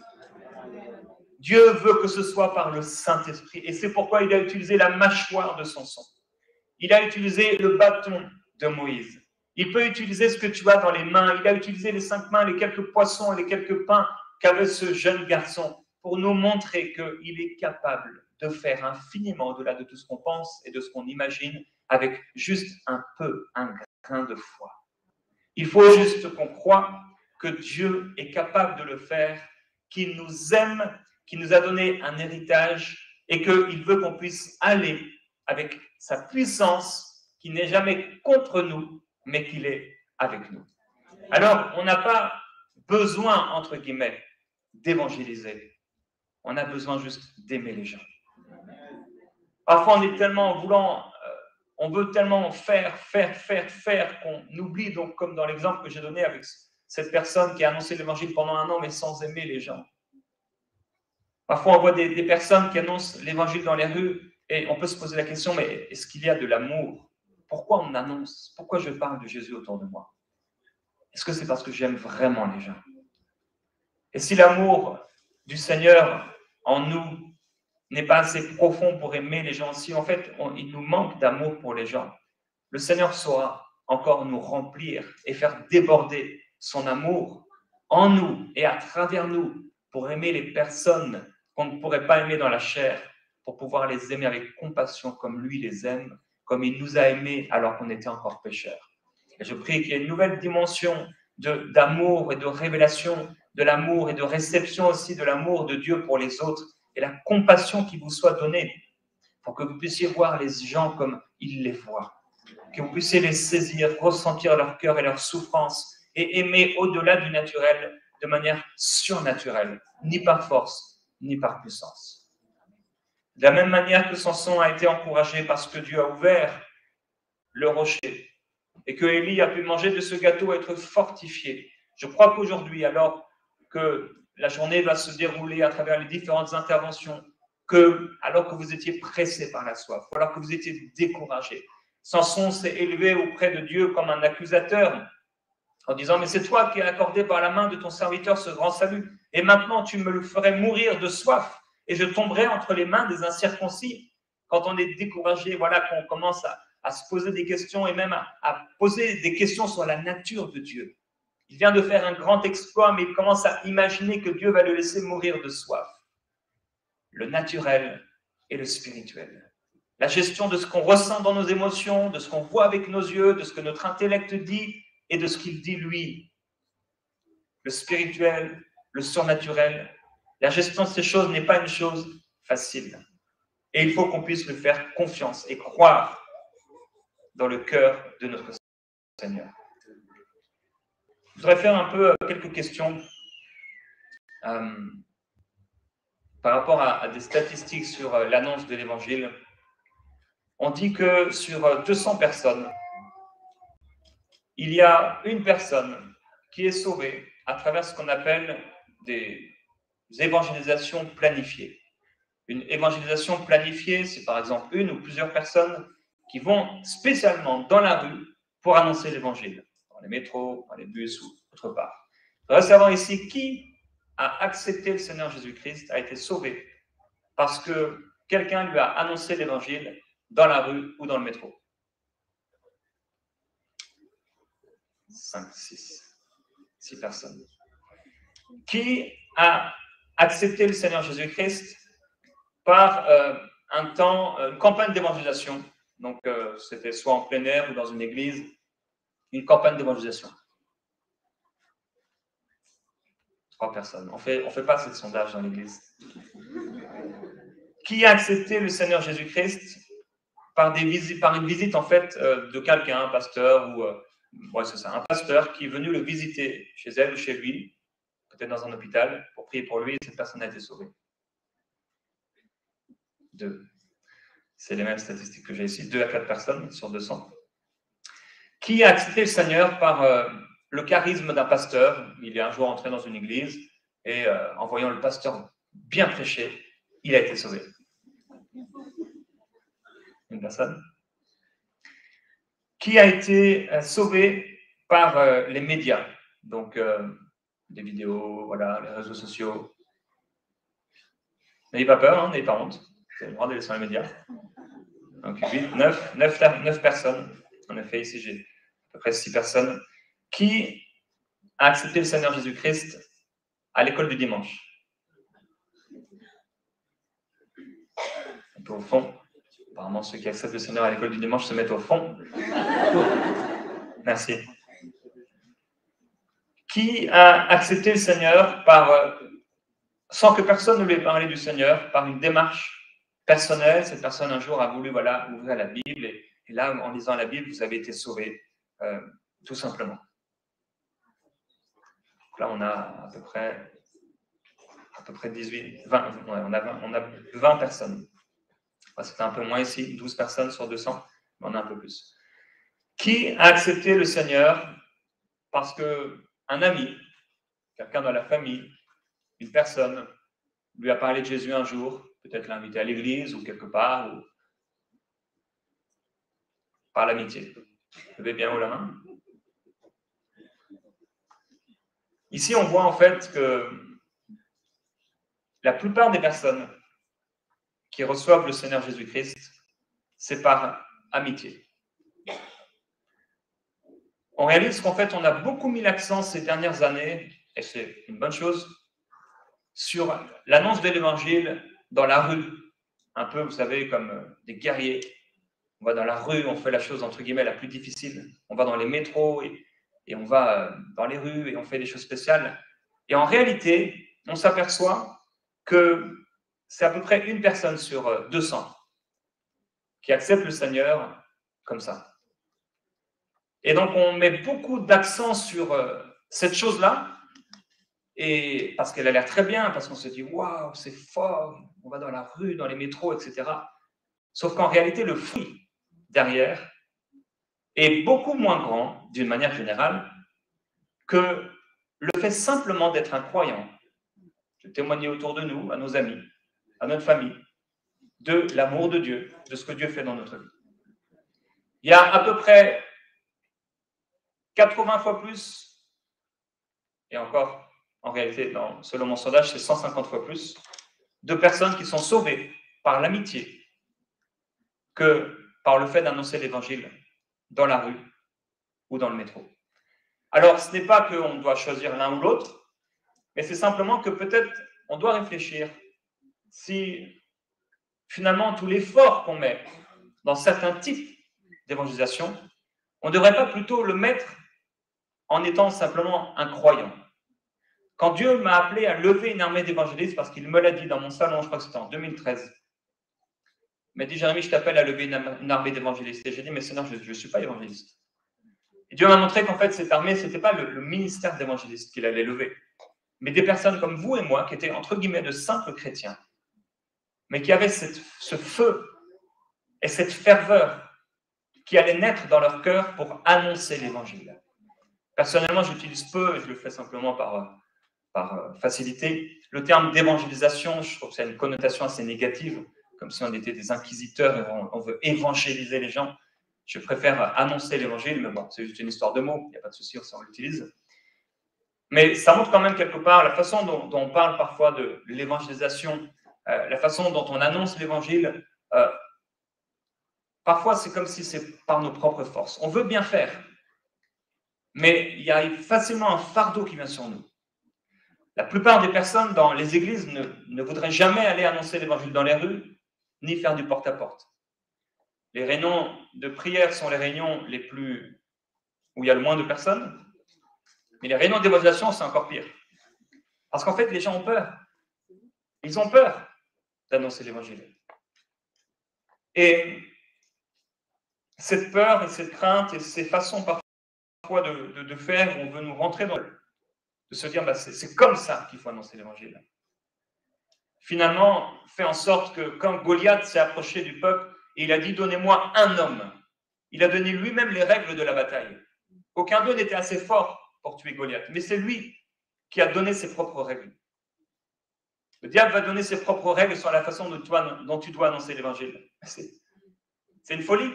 Dieu veut que ce soit par le Saint-Esprit. Et c'est pourquoi il a utilisé la mâchoire de Samson. Il a utilisé le bâton de Moïse. Il peut utiliser ce que tu as dans les mains. Il a utilisé les 5 mains, les quelques poissons et les quelques pains qu'avait ce jeune garçon pour nous montrer qu'il est capable de faire infiniment au-delà de tout ce qu'on pense et de ce qu'on imagine avec juste un grain de foi. Il faut juste qu'on croie que Dieu est capable de le faire, qu'il nous aime, qu'il nous a donné un héritage et qu'il veut qu'on puisse aller avec sa puissance, qui n'est jamais contre nous, mais qu'il est avec nous. Alors, on n'a pas besoin, entre guillemets, d'évangéliser. On a besoin juste d'aimer les gens. Parfois, on est tellement voulant, on veut tellement faire qu'on oublie, donc comme dans l'exemple que j'ai donné avec cette personne qui a annoncé l'évangile pendant 1 an, mais sans aimer les gens. Parfois, on voit des personnes qui annoncent l'évangile dans les rues et on peut se poser la question, mais est-ce qu'il y a de l'amour? Pourquoi on annonce? Pourquoi je parle de Jésus autour de moi? Est-ce que c'est parce que j'aime vraiment les gens? Et si l'amour du Seigneur en nous n'est pas assez profond pour aimer les gens, si en fait il nous manque d'amour pour les gens, le Seigneur saura encore nous remplir et faire déborder son amour en nous et à travers nous pour aimer les personnes qu'on ne pourrait pas aimer dans la chair, pour pouvoir les aimer avec compassion comme lui les aime, comme il nous a aimés alors qu'on était encore pécheurs. Et je prie qu'il y ait une nouvelle dimension d'amour et de révélation de l'amour et de réception aussi de l'amour de Dieu pour les autres et la compassion qui vous soit donnée pour que vous puissiez voir les gens comme il les voit, que vous puissiez les saisir, ressentir leur cœur et leur souffrance et aimer au-delà du naturel de manière surnaturelle, ni par force, ni par puissance. De la même manière que Samson a été encouragé parce que Dieu a ouvert le rocher et que Élie a pu manger de ce gâteau et être fortifié, je crois qu'aujourd'hui, alors que la journée va se dérouler à travers les différentes interventions, alors que vous étiez pressé par la soif, ou alors que vous étiez découragé. Samson s'est élevé auprès de Dieu comme un accusateur, en disant, mais c'est toi qui as accordé par la main de ton serviteur ce grand salut, et maintenant tu me le ferais mourir de soif, et je tomberai entre les mains des incirconcis. Quand on est découragé, voilà qu'on commence à se poser des questions, et même à poser des questions sur la nature de Dieu. Il vient de faire un grand exploit, mais il commence à imaginer que Dieu va le laisser mourir de soif. Le naturel et le spirituel. La gestion de ce qu'on ressent dans nos émotions, de ce qu'on voit avec nos yeux, de ce que notre intellect dit et de ce qu'il dit lui. Le spirituel, le surnaturel. La gestion de ces choses n'est pas une chose facile. Et il faut qu'on puisse lui faire confiance et croire dans le cœur de notre Seigneur. Je voudrais faire un peu quelques questions par rapport à des statistiques sur l'annonce de l'Évangile. On dit que sur 200 personnes, il y a une personne qui est sauvée à travers ce qu'on appelle des évangélisations planifiées. Une évangélisation planifiée, c'est par exemple une ou plusieurs personnes qui vont spécialement dans la rue pour annoncer l'Évangile, dans les métros, dans les bus ou autre part. On va savoir ici qui a accepté le Seigneur Jésus-Christ, a été sauvé parce que quelqu'un lui a annoncé l'Évangile dans la rue ou dans le métro. 6 personnes. Qui a accepté le Seigneur Jésus-Christ par une campagne d'évangélisation. Donc, c'était soit en plein air ou dans une église, une campagne d'évangélisation. 3 personnes. On fait pas ce sondage dans l'église. Qui a accepté le Seigneur Jésus-Christ par une visite, en fait, de quelqu'un, un pasteur, ou c'est ça, un pasteur qui est venu le visiter chez elle ou chez lui, peut-être dans un hôpital, pour prier pour lui, et cette personne a été sauvée. 2. C'est les mêmes statistiques que j'ai ici, 2 à 4 personnes sur 200. Qui a accepté le Seigneur par le charisme d'un pasteur? Il est un jour entré dans une église et en voyant le pasteur bien prêcher, il a été sauvé. Une personne. Qui a été sauvé par les médias? Donc, des vidéos, voilà, les réseaux sociaux. N'ayez pas peur, hein, n'ayez pas honte. Vous avez le droit d'aller sur les médias. Donc, 9 personnes. En effet, ici, j'ai à peu près 6 personnes. Qui a accepté le Seigneur Jésus-Christ à l'école du dimanche? Un peu au fond. Apparemment, ceux qui acceptent le Seigneur à l'école du dimanche se mettent au fond. Merci. Qui a accepté le Seigneur sans que personne ne lui ait parlé du Seigneur, par une démarche personnelle? Cette personne, un jour, a voulu ouvrir la Bible, et là, en lisant la Bible, vous avez été sauvé, tout simplement. Donc là, on a à peu près 20, on a 20 personnes. C'était un peu moins ici, 12 personnes sur 200, mais on a un peu plus. Qui a accepté le Seigneur parce qu'un ami, quelqu'un dans la famille, une personne, lui a parlé de Jésus un jour, peut-être l'a invité à l'église ou quelque part, ou par l'amitié? Levez bien haut la main. Ici, on voit en fait que la plupart des personnes qui reçoivent le Seigneur Jésus-Christ, c'est par amitié. On réalise qu'en fait, on a beaucoup mis l'accent ces dernières années, et c'est une bonne chose, sur l'annonce de l'Évangile dans la rue. Un peu, vous savez, comme des guerriers. On va dans la rue, on fait la chose, entre guillemets, la plus difficile. On va dans les métros et on va dans les rues et on fait des choses spéciales. Et en réalité, on s'aperçoit que c'est à peu près une personne sur 200 qui accepte le Seigneur comme ça. Et donc, on met beaucoup d'accent sur cette chose-là, et parce qu'elle a l'air très bien, parce qu'on se dit « Waouh, c'est fort, on va dans la rue, dans les métros, etc. » Sauf qu'en réalité, le fruit derrière est beaucoup moins grand, d'une manière générale, que le fait simplement d'être un croyant, de témoigner autour de nous, à nos amis, à notre famille, de l'amour de Dieu, de ce que Dieu fait dans notre vie. Il y a à peu près 80 fois plus, et encore, en réalité, selon mon sondage, c'est 150 fois plus, de personnes qui sont sauvées par l'amitié que par le fait d'annoncer l'évangile dans la rue ou dans le métro. Alors, ce n'est pas qu'on doit choisir l'un ou l'autre, mais c'est simplement que peut-être on doit réfléchir si finalement tout l'effort qu'on met dans certains types d'évangélisation, on ne devrait pas plutôt le mettre en étant simplement un croyant. Quand Dieu m'a appelé à lever une armée d'évangélistes, parce qu'il me l'a dit dans mon salon, je crois que c'était en 2013, il m'a dit, Jérémie, je t'appelle à lever une armée d'évangélistes. Et j'ai dit, mais Seigneur, je ne suis pas évangéliste. Et Dieu m'a montré qu'en fait, cette armée, ce n'était pas le ministère d'évangéliste qu'il allait lever, mais des personnes comme vous et moi, qui étaient entre guillemets de simples chrétiens, mais qui avaient ce feu et cette ferveur qui allait naître dans leur cœur pour annoncer l'évangile. Personnellement, j'utilise peu, et je le fais simplement par facilité, le terme d'évangélisation. Je trouve que ça a une connotation assez négative, comme si on était des inquisiteurs et on veut évangéliser les gens. Je préfère annoncer l'évangile, mais bon, c'est juste une histoire de mots, il n'y a pas de souci si on l'utilise. Mais ça montre quand même quelque part la façon dont on parle parfois de l'évangélisation, la façon dont on annonce l'évangile. Parfois, c'est comme si c'est par nos propres forces. On veut bien faire, mais il y a facilement un fardeau qui vient sur nous. La plupart des personnes dans les églises ne voudraient jamais aller annoncer l'évangile dans les rues, ni faire du porte-à-porte. Les réunions de prière sont les réunions où il y a le moins de personnes, mais les réunions d'évangélisation, c'est encore pire. Parce qu'en fait, les gens ont peur. Ils ont peur d'annoncer l'évangile. Et cette peur et cette crainte et ces façons parfois de faire, on veut nous rentrer dans de se dire, c'est comme ça qu'il faut annoncer l'évangile. Finalement, fait en sorte que quand Goliath s'est approché du peuple et il a dit, donnez-moi un homme, il a donné lui-même les règles de la bataille. Aucun d'eux n'était assez fort pour tuer Goliath, mais c'est lui qui a donné ses propres règles. Le diable va donner ses propres règles sur la façon dont tu dois annoncer l'évangile. C'est une folie.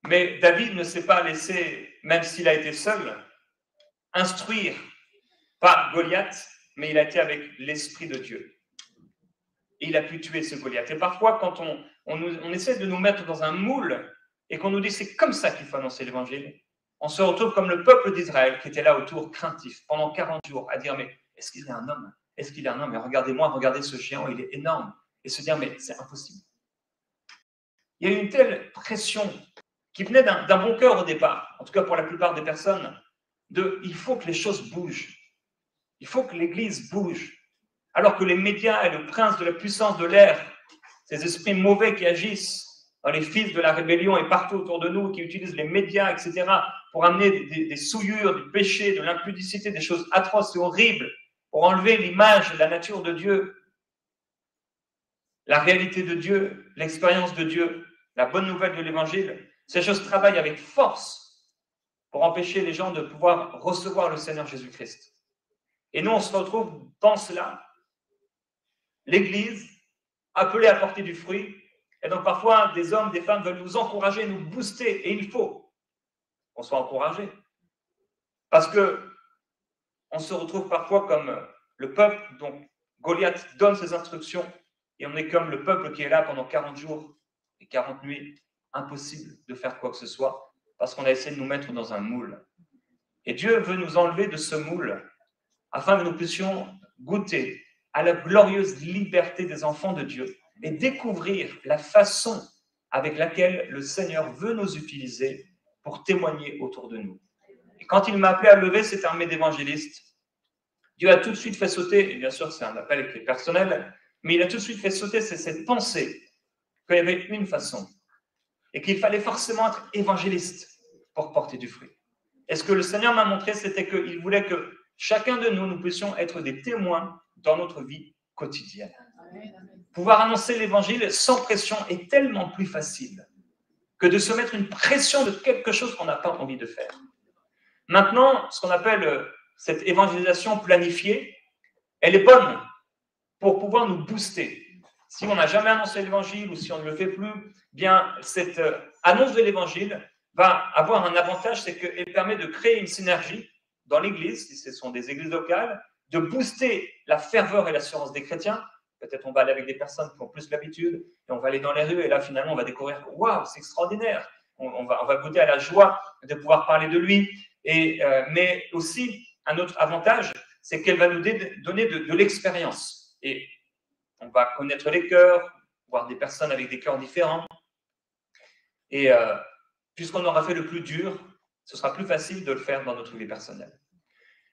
Mais David ne s'est pas laissé, même s'il a été seul, instruire par Goliath, mais il a été avec l'Esprit de Dieu. Et il a pu tuer ce Goliath. Et parfois, quand on essaie de nous mettre dans un moule et qu'on nous dit c'est comme ça qu'il faut annoncer l'évangile, on se retrouve comme le peuple d'Israël qui était là autour craintif pendant 40 jours à dire mais est-ce qu'il est un homme? Est-ce qu'il est un homme? Mais regardez-moi, regardez ce géant, il est énorme. Et se dire mais c'est impossible. Il y a eu une telle pression qui venait d'un bon cœur au départ, en tout cas pour la plupart des personnes, il faut que les choses bougent. Il faut que l'Église bouge. Alors que les médias et le prince de la puissance de l'air, ces esprits mauvais qui agissent dans les fils de la rébellion et partout autour de nous, qui utilisent les médias, etc., pour amener des souillures, du péché, de l'impudicité, des choses atroces et horribles, pour enlever l'image et la nature de Dieu, la réalité de Dieu, l'expérience de Dieu, la bonne nouvelle de l'Évangile. Ces choses travaillent avec force pour empêcher les gens de pouvoir recevoir le Seigneur Jésus-Christ. Et nous, on se retrouve dans cela, l'Église, appelée à porter du fruit. Et donc parfois, des hommes, des femmes veulent nous encourager, nous booster. Et il faut qu'on soit encouragés. Parce qu'on se retrouve parfois comme le peuple dont Goliath donne ses instructions. Et on est comme le peuple qui est là pendant 40 jours et 40 nuits. Impossible de faire quoi que ce soit parce qu'on a essayé de nous mettre dans un moule. Et Dieu veut nous enlever de ce moule afin que nous puissions goûter à la glorieuse liberté des enfants de Dieu et découvrir la façon avec laquelle le Seigneur veut nous utiliser pour témoigner autour de nous. Et quand il m'a appelé à lever cette armée d'évangélistes, Dieu a tout de suite fait sauter, et bien sûr c'est un appel qui est personnel, mais il a tout de suite fait sauter cette pensée qu'il y avait une façon et qu'il fallait forcément être évangéliste pour porter du fruit. Et ce que le Seigneur m'a montré, c'était qu'il voulait que chacun de nous, nous puissions être des témoins dans notre vie quotidienne. Pouvoir annoncer l'évangile sans pression est tellement plus facile que de se mettre une pression de quelque chose qu'on n'a pas envie de faire. Maintenant, ce qu'on appelle cette évangélisation planifiée, elle est bonne pour pouvoir nous booster. Si on n'a jamais annoncé l'évangile ou si on ne le fait plus, bien cette annonce de l'évangile va avoir un avantage, c'est qu'elle permet de créer une synergie dans l'église, si ce sont des églises locales, de booster la ferveur et l'assurance des chrétiens. Peut-être on va aller avec des personnes qui ont plus l'habitude et on va aller dans les rues et là finalement on va découvrir waouh, c'est extraordinaire. On va goûter à la joie de pouvoir parler de lui. Mais aussi un autre avantage, c'est qu'elle va nous donner de l'expérience. Et on va connaître les cœurs, voir des personnes avec des cœurs différents. Et puisqu'on aura fait le plus dur, ce sera plus facile de le faire dans notre vie personnelle.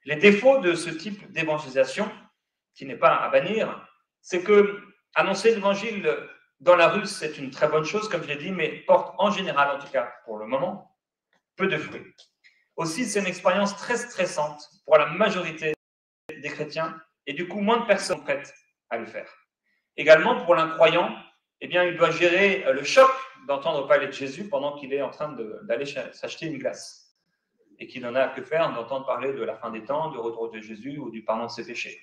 Les défauts de ce type d'évangélisation, qui n'est pas à bannir, c'est que annoncer l'évangile dans la rue, c'est une très bonne chose, comme je l'ai dit, mais porte en général, en tout cas pour le moment, peu de fruits. Aussi, c'est une expérience très stressante pour la majorité des chrétiens, et du coup, moins de personnes sont prêtes à le faire. Également, pour l'incroyant, eh bien, il doit gérer le choc d'entendre parler de Jésus pendant qu'il est en train d'aller s'acheter une glace et qu'il n'en a que faire d'entendre parler de la fin des temps, du retour de Jésus ou du pardon de ses péchés.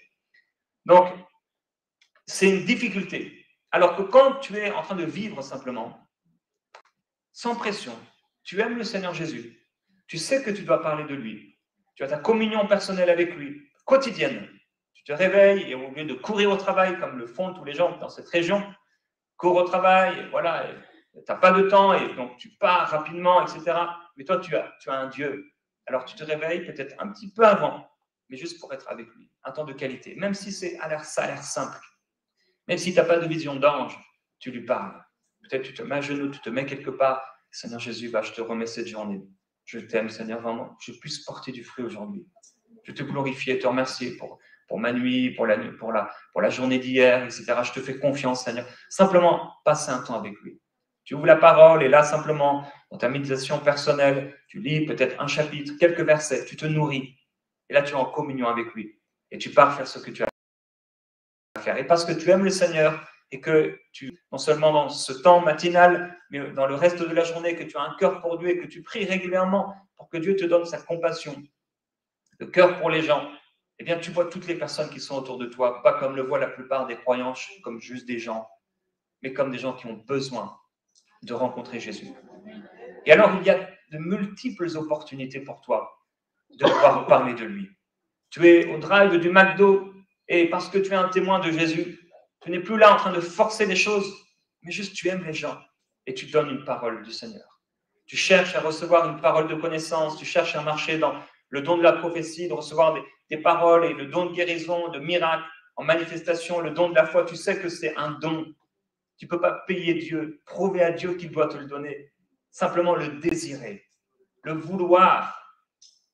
Donc, c'est une difficulté. Alors que quand tu es en train de vivre simplement, sans pression, tu aimes le Seigneur Jésus, tu sais que tu dois parler de lui, tu as ta communion personnelle avec lui, quotidienne. Tu te réveilles et au lieu de courir au travail comme le font tous les gens dans cette région, cours au travail, et voilà, tu n'as pas de temps et donc tu pars rapidement, etc. Mais toi, tu as un Dieu. Alors tu te réveilles peut-être un petit peu avant, mais juste pour être avec lui, un temps de qualité. Même si ça a l'air simple, même si tu n'as pas de vision d'ange, tu lui parles. Peut-être tu te mets à genoux, tu te mets quelque part. Seigneur Jésus, je te remets cette journée. Je t'aime, Seigneur, vraiment. Je puisse porter du fruit aujourd'hui. Je te glorifie et te remercier pour ma nuit, pour la journée d'hier, etc. Je te fais confiance, Seigneur. Simplement, passer un temps avec lui. Tu ouvres la parole et là, simplement, dans ta méditation personnelle, tu lis peut-être un chapitre, quelques versets, tu te nourris. Et là, tu es en communion avec lui. Et tu pars faire ce que tu as à faire. Et parce que tu aimes le Seigneur et que non seulement dans ce temps matinal, mais dans le reste de la journée, que tu as un cœur pour Dieu et que tu pries régulièrement pour que Dieu te donne sa compassion, le cœur pour les gens, eh bien, tu vois toutes les personnes qui sont autour de toi, pas comme le voient la plupart des croyants, comme juste des gens, mais comme des gens qui ont besoin de rencontrer Jésus. Et alors, il y a de multiples opportunités pour toi de pouvoir parler de lui. Tu es au drive du McDo et parce que tu es un témoin de Jésus, tu n'es plus là en train de forcer les choses, mais juste tu aimes les gens et tu donnes une parole du Seigneur. Tu cherches à recevoir une parole de connaissance, tu cherches à marcher dans le don de la prophétie, de recevoir des paroles et le don de guérison, de miracles, en manifestation, le don de la foi. Tu sais que c'est un don. Tu ne peux pas payer Dieu, prouver à Dieu qu'il doit te le donner. Simplement le désirer, le vouloir,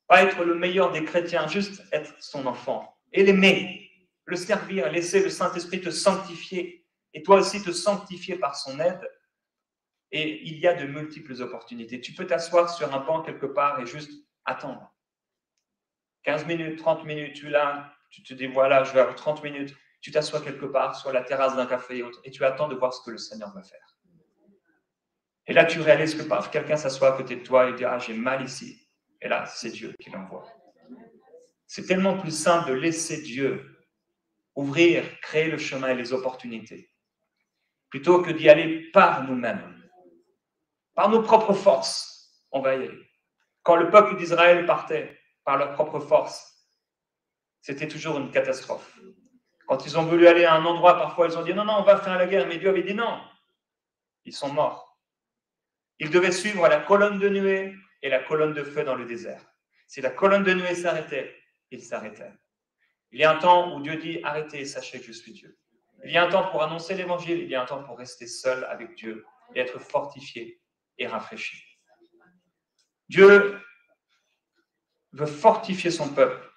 pas être le meilleur des chrétiens, juste être son enfant et l'aimer, le servir, laisser le Saint-Esprit te sanctifier et toi aussi te sanctifier par son aide. Et il y a de multiples opportunités. Tu peux t'asseoir sur un banc quelque part et juste attendre. 15 minutes, 30 minutes, tu es là, tu te dis voilà, je vais avoir 30 minutes. Tu t'assois quelque part sur la terrasse d'un café et tu attends de voir ce que le Seigneur va faire. Et là, tu réalises que quelqu'un s'assoit à côté de toi et dit ah, j'ai mal ici. Et là, c'est Dieu qui l'envoie. C'est tellement plus simple de laisser Dieu ouvrir, créer le chemin et les opportunités, plutôt que d'y aller par nous-mêmes. Par nos propres forces, on va y aller. Quand le peuple d'Israël partait par leurs propres forces, c'était toujours une catastrophe. Quand ils ont voulu aller à un endroit, parfois ils ont dit non, on va faire la guerre, mais Dieu avait dit non. Ils sont morts. Ils devaient suivre la colonne de nuée et la colonne de feu dans le désert. Si la colonne de nuée s'arrêtait, ils s'arrêtaient. Il y a un temps où Dieu dit arrêtez, sachez que je suis Dieu. Il y a un temps pour annoncer l'évangile, il y a un temps pour rester seul avec Dieu et être fortifié et rafraîchi. Dieu veut fortifier son peuple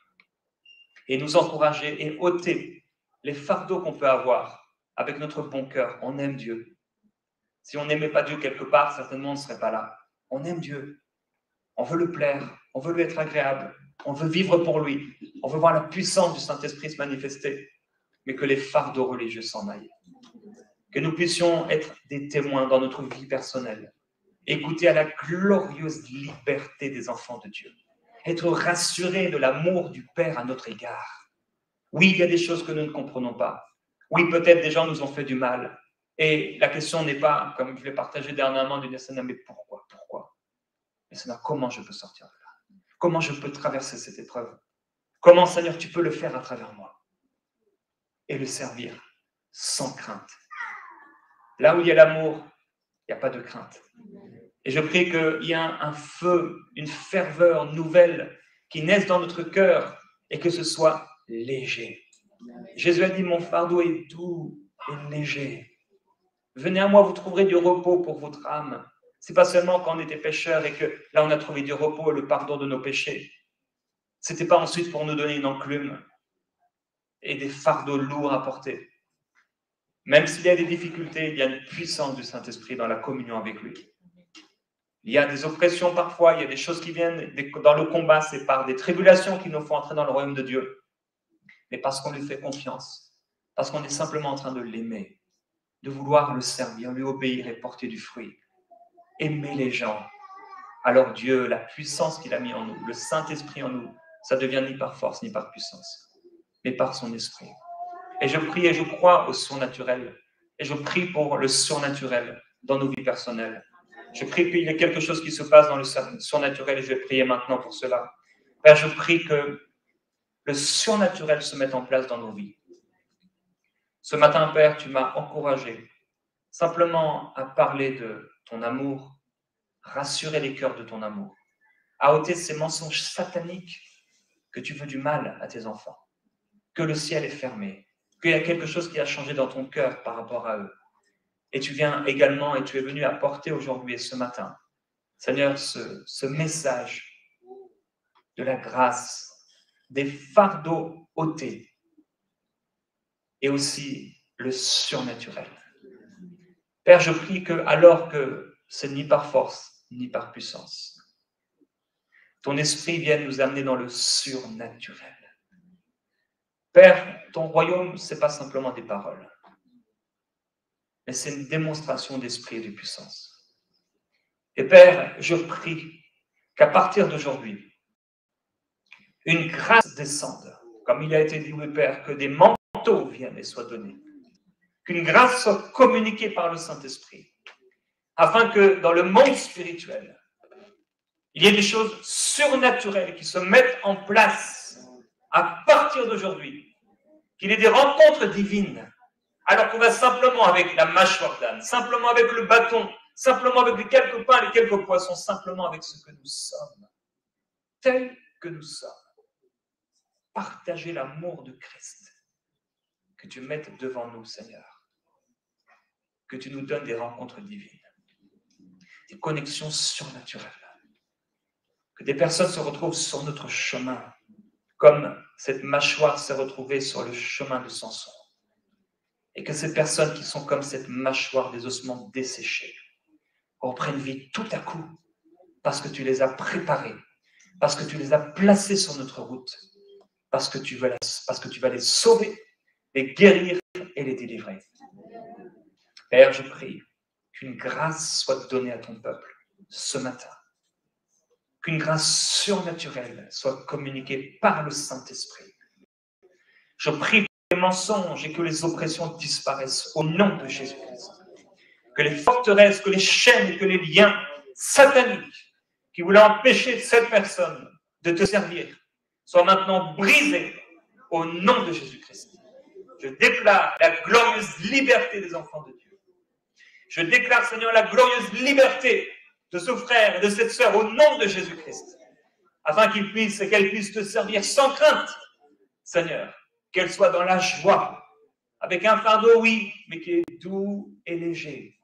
et nous encourager et ôter les fardeaux qu'on peut avoir avec notre bon cœur. On aime Dieu. Si on n'aimait pas Dieu quelque part, certainement on ne serait pas là. On aime Dieu. On veut le plaire. On veut lui être agréable. On veut vivre pour lui. On veut voir la puissance du Saint-Esprit se manifester. Mais que les fardeaux religieux s'en aillent. Que nous puissions être des témoins dans notre vie personnelle. Écouter à la glorieuse liberté des enfants de Dieu. Être rassurés de l'amour du Père à notre égard. Oui, il y a des choses que nous ne comprenons pas. Oui, peut-être des gens nous ont fait du mal. Et la question n'est pas, comme je l'ai partagé dernièrement, du Seigneur, mais pourquoi? Mais Seigneur, comment je peux sortir de là? Comment je peux traverser cette épreuve? Comment, Seigneur, tu peux le faire à travers moi? Et le servir sans crainte. Là où il y a l'amour, il n'y a pas de crainte. Et je prie qu'il y ait un feu, une ferveur nouvelle qui naisse dans notre cœur et que ce soit léger. Jésus a dit, mon fardeau est doux et léger. Venez à moi, vous trouverez du repos pour votre âme. Ce n'est pas seulement quand on était pécheurs et que là on a trouvé du repos et le pardon de nos péchés. Ce n'était pas ensuite pour nous donner une enclume et des fardeaux lourds à porter. Même s'il y a des difficultés, il y a une puissance du Saint-Esprit dans la communion avec lui. Il y a des oppressions parfois, il y a des choses qui viennent dans le combat, c'est par des tribulations qui nous font entrer dans le royaume de Dieu. Mais parce qu'on lui fait confiance, parce qu'on est simplement en train de l'aimer, de vouloir le servir, lui obéir et porter du fruit. Aimer les gens. Alors Dieu, la puissance qu'il a mis en nous, le Saint-Esprit en nous, ça devient ni par force ni par puissance, mais par son esprit. Et je prie et je crois au surnaturel. Et je prie pour le surnaturel dans nos vies personnelles. Je prie qu'il y ait quelque chose qui se passe dans le surnaturel et je vais prier maintenant pour cela. Père, je prie que le surnaturel se mette en place dans nos vies. Ce matin, Père, tu m'as encouragé simplement à parler de ton amour, rassurer les cœurs de ton amour, à ôter ces mensonges sataniques que tu veux du mal à tes enfants, que le ciel est fermé, qu'il y a quelque chose qui a changé dans ton cœur par rapport à eux. Et tu viens également, et tu es venu apporter aujourd'hui et ce matin, Seigneur, ce message de la grâce, des fardeaux ôtés, et aussi le surnaturel. Père, je prie que, alors que c'est ni par force, ni par puissance, ton esprit vienne nous amener dans le surnaturel. Père, ton royaume, ce n'est pas simplement des paroles, mais c'est une démonstration d'esprit et de puissance. Et Père, je prie qu'à partir d'aujourd'hui, une grâce descende, comme il a été dit, oui, Père, que des manteaux viennent et soient donnés, qu'une grâce soit communiquée par le Saint-Esprit, afin que dans le monde spirituel, il y ait des choses surnaturelles qui se mettent en place à partir d'aujourd'hui, qu'il y ait des rencontres divines, alors qu'on va simplement avec la mâchoire d'âne, simplement avec le bâton, simplement avec les quelques pains, les quelques poissons, simplement avec ce que nous sommes, tels que nous sommes. Partager l'amour de Christ, que tu mettes devant nous, Seigneur, que tu nous donnes des rencontres divines, des connexions surnaturelles, que des personnes se retrouvent sur notre chemin, comme cette mâchoire s'est retrouvée sur le chemin de Samson, et que ces personnes qui sont comme cette mâchoire des ossements desséchés reprennent vie tout à coup, parce que tu les as préparées, parce que tu les as placées sur notre route, parce que tu vas les sauver, les guérir et les délivrer. Père, je prie qu'une grâce soit donnée à ton peuple ce matin, qu'une grâce surnaturelle soit communiquée par le Saint-Esprit. Je prie que les mensonges et que les oppressions disparaissent au nom de Jésus-Christ. Que les forteresses, que les chaînes et que les liens sataniques qui voulaient empêcher cette personne de te servir soient maintenant brisés au nom de Jésus-Christ. Je déclare la glorieuse liberté des enfants de Dieu. Je déclare, Seigneur, la glorieuse liberté de ce frère et de cette sœur au nom de Jésus-Christ, afin qu'ils puissent et qu'elles puissent te servir sans crainte, Seigneur, qu'elles soient dans la joie, avec un fardeau, oui, mais qui est doux et léger.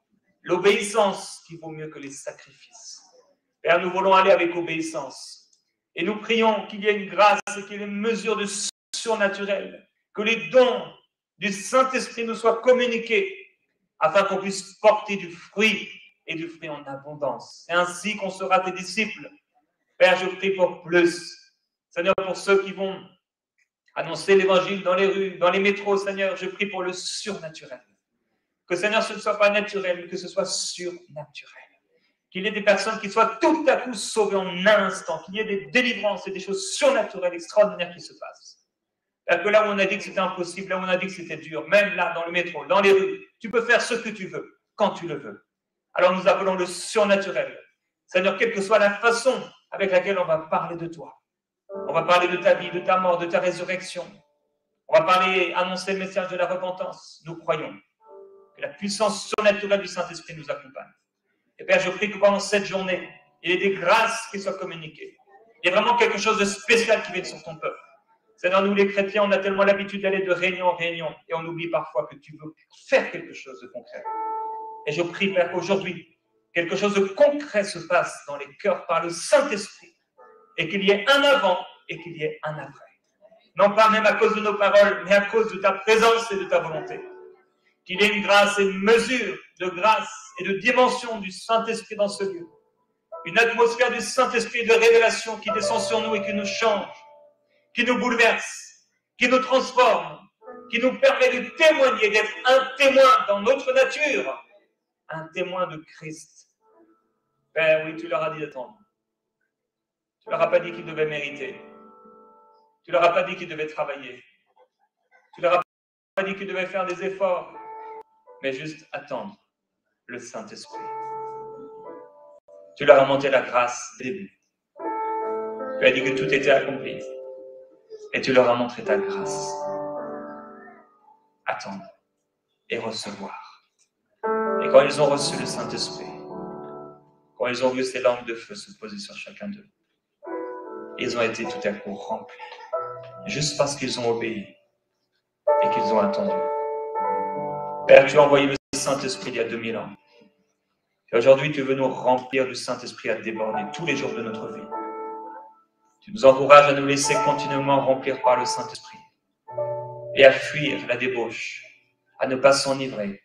L'obéissance qui vaut mieux que les sacrifices. Père, nous voulons aller avec obéissance. Et nous prions qu'il y ait une grâce et qu'il y ait une mesure de surnaturel, que les dons du Saint-Esprit nous soient communiqués, afin qu'on puisse porter du fruit et du fruit en abondance. C'est ainsi qu'on sera tes disciples. Père, je prie pour plus. Seigneur, pour ceux qui vont annoncer l'évangile dans les rues, dans les métros, Seigneur, je prie pour le surnaturel. Que, Seigneur, ce ne soit pas naturel, mais que ce soit surnaturel. Qu'il y ait des personnes qui soient tout à coup sauvées en un instant, qu'il y ait des délivrances et des choses surnaturelles extraordinaires qui se passent. Père, que là où on a dit que c'était impossible, là où on a dit que c'était dur, même là, dans le métro, dans les rues, tu peux faire ce que tu veux, quand tu le veux. Alors nous appelons le surnaturel. Seigneur, quelle que soit la façon avec laquelle on va parler de toi, on va parler de ta vie, de ta mort, de ta résurrection, on va parler, annoncer le message de la repentance, nous croyons que la puissance surnaturelle du Saint-Esprit nous accompagne. Et Père, je prie que pendant cette journée, il y ait des grâces qui soient communiquées. Il y a vraiment quelque chose de spécial qui vient sur ton peuple. Seigneur, nous les chrétiens, on a tellement l'habitude d'aller de réunion en réunion et on oublie parfois que tu veux faire quelque chose de concret. Et je prie, Père, qu'aujourd'hui, quelque chose de concret se passe dans les cœurs par le Saint-Esprit et qu'il y ait un avant et qu'il y ait un après. Non pas même à cause de nos paroles, mais à cause de ta présence et de ta volonté. Qu'il y ait une grâce et une mesure de grâce et de dimension du Saint-Esprit dans ce lieu. Une atmosphère du Saint-Esprit et de révélation qui descend sur nous et qui nous change, qui nous bouleverse, qui nous transforme, qui nous permet de témoigner, d'être un témoin dans notre nature, un témoin de Christ. Père, oui, tu leur as dit d'attendre. Tu leur as pas dit qu'ils devaient mériter. Tu leur as pas dit qu'ils devaient travailler. Tu leur as pas dit qu'ils devaient faire des efforts, mais juste attendre le Saint-Esprit. Tu leur as monté la grâce dès le début. Tu as dit que tout était accompli. Et tu leur as montré ta grâce. Attendre et recevoir. Et quand ils ont reçu le Saint-Esprit, quand ils ont vu ces langues de feu se poser sur chacun d'eux, ils ont été tout à coup remplis. Juste parce qu'ils ont obéi et qu'ils ont attendu. Père, tu as envoyé le Saint-Esprit il y a 2000 ans. Et aujourd'hui, tu veux nous remplir du Saint-Esprit à déborder tous les jours de notre vie. Tu nous encourages à nous laisser continuellement remplir par le Saint-Esprit et à fuir la débauche, à ne pas s'enivrer.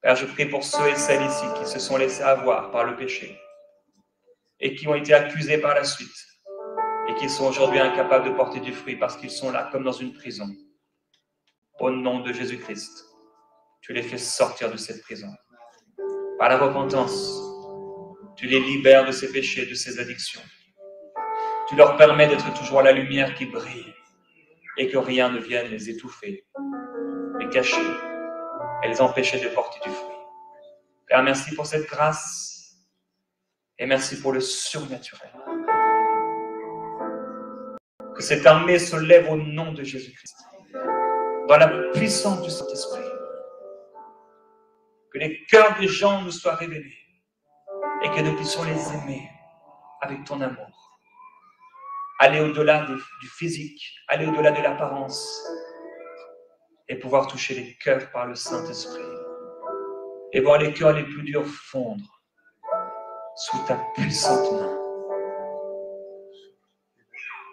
Père, je prie pour ceux et celles ici qui se sont laissés avoir par le péché et qui ont été accusés par la suite et qui sont aujourd'hui incapables de porter du fruit parce qu'ils sont là comme dans une prison. Au nom de Jésus-Christ, tu les fais sortir de cette prison. Par la repentance, tu les libères de ces péchés, de ces addictions. Tu leur permets d'être toujours la lumière qui brille et que rien ne vienne les étouffer, les cacher et les empêcher de porter du fruit. Père, merci pour cette grâce et merci pour le surnaturel. Que cette armée se lève au nom de Jésus-Christ, dans la puissance du Saint-Esprit. Que les cœurs des gens nous soient révélés et que nous puissions les aimer avec ton amour. Aller au-delà du physique, aller au-delà de l'apparence et pouvoir toucher les cœurs par le Saint-Esprit et voir les cœurs les plus durs fondre sous ta puissante main.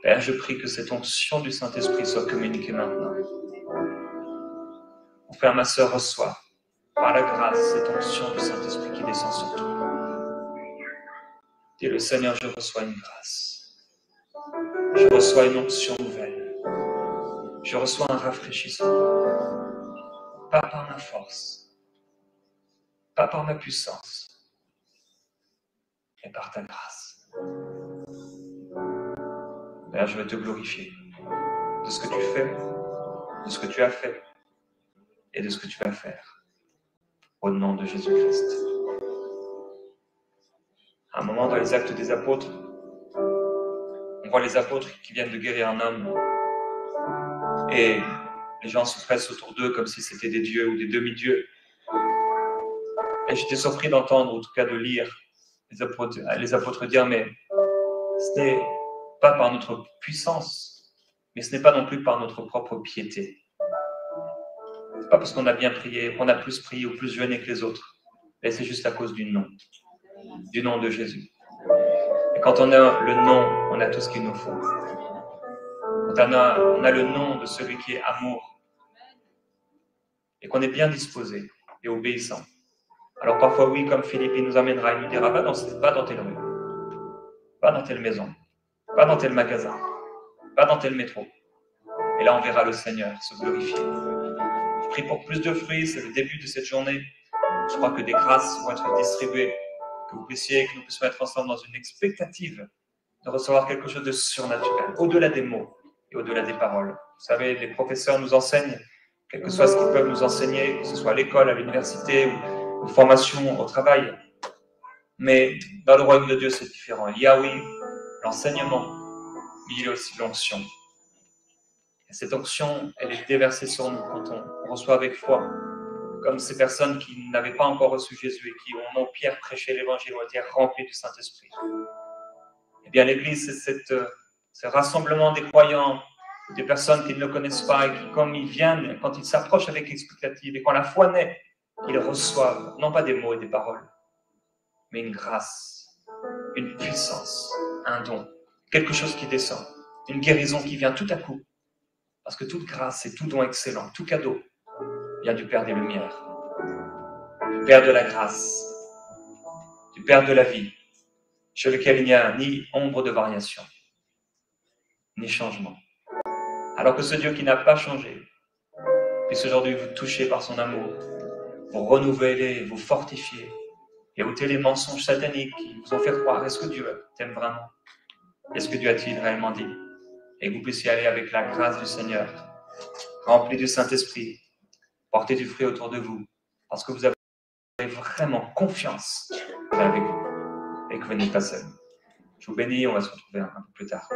Père, je prie que cette onction du Saint-Esprit soit communiquée maintenant. Mon frère, ma sœur, reçoit par la grâce cette onction du Saint-Esprit qui descend sur toi. Dis le Seigneur, je reçois une grâce. Je reçois une onction nouvelle. Je reçois un rafraîchissement. Pas par ma force, pas par ma puissance, mais par ta grâce. Père, je veux te glorifier de ce que tu fais, de ce que tu as fait et de ce que tu vas faire. Au nom de Jésus-Christ. À un moment dans les Actes des Apôtres, on voit les apôtres qui viennent de guérir un homme et les gens se pressent autour d'eux comme si c'était des dieux ou des demi-dieux. Et j'étais surpris d'entendre, ou en tout cas de lire, les apôtres dire, mais ce n'est pas par notre puissance, mais ce n'est pas non plus par notre propre piété. Ce n'est pas parce qu'on a bien prié, qu'on a plus prié ou plus jeûné que les autres, mais c'est juste à cause du nom de Jésus. Et quand on a le nom, on a tout ce qu'il nous faut. Quand on a le nom de celui qui est amour, et qu'on est bien disposé et obéissant. Alors parfois, oui, comme Philippe, il nous amènera, il nous dira, va dans telle rue, va dans telle maison, va dans tel magasin, va dans tel métro. Et là, on verra le Seigneur se glorifier. Je prie pour plus de fruits, c'est le début de cette journée. Je crois que des grâces vont être distribuées, que nous puissions être ensemble dans une expectative de recevoir quelque chose de surnaturel, au-delà des mots, et au-delà des paroles. Vous savez, les professeurs nous enseignent, quel que soit ce qu'ils peuvent nous enseigner, que ce soit à l'école, à l'université ou formation au travail. Mais dans le royaume de Dieu, c'est différent. Il y a, oui, l'enseignement, mais il y a aussi l'onction. Et cette onction, elle est déversée sur nous quand on reçoit avec foi. Comme ces personnes qui n'avaient pas encore reçu Jésus et qui, au moment où Pierre prêchait l'évangile, ont été remplies du Saint-Esprit. Eh bien, l'Église, c'est ce rassemblement des croyants, des personnes qui ne le connaissent pas et qui, comme ils viennent, quand ils s'approchent avec l'explicative et quand la foi naît, ils reçoivent, non pas des mots et des paroles, mais une grâce, une puissance, un don, quelque chose qui descend, une guérison qui vient tout à coup. Parce que toute grâce et tout don excellent, tout cadeau, vient du Père des Lumières, du Père de la grâce, du Père de la vie, chez lequel il n'y a ni ombre de variation, ni changement. Alors que ce Dieu qui n'a pas changé puisse aujourd'hui vous toucher par son amour, vous renouveler, vous fortifier et ôter les mensonges sataniques qui vous ont fait croire, est-ce que Dieu t'aime vraiment? Est-ce que Dieu a-t-il réellement dit? Et que vous puissiez aller avec la grâce du Seigneur, rempli du Saint-Esprit, porter du fruit autour de vous, parce que vous avez vraiment confiance avec vous et que vous n'êtes pas seul. Je vous bénis, on va se retrouver un peu plus tard.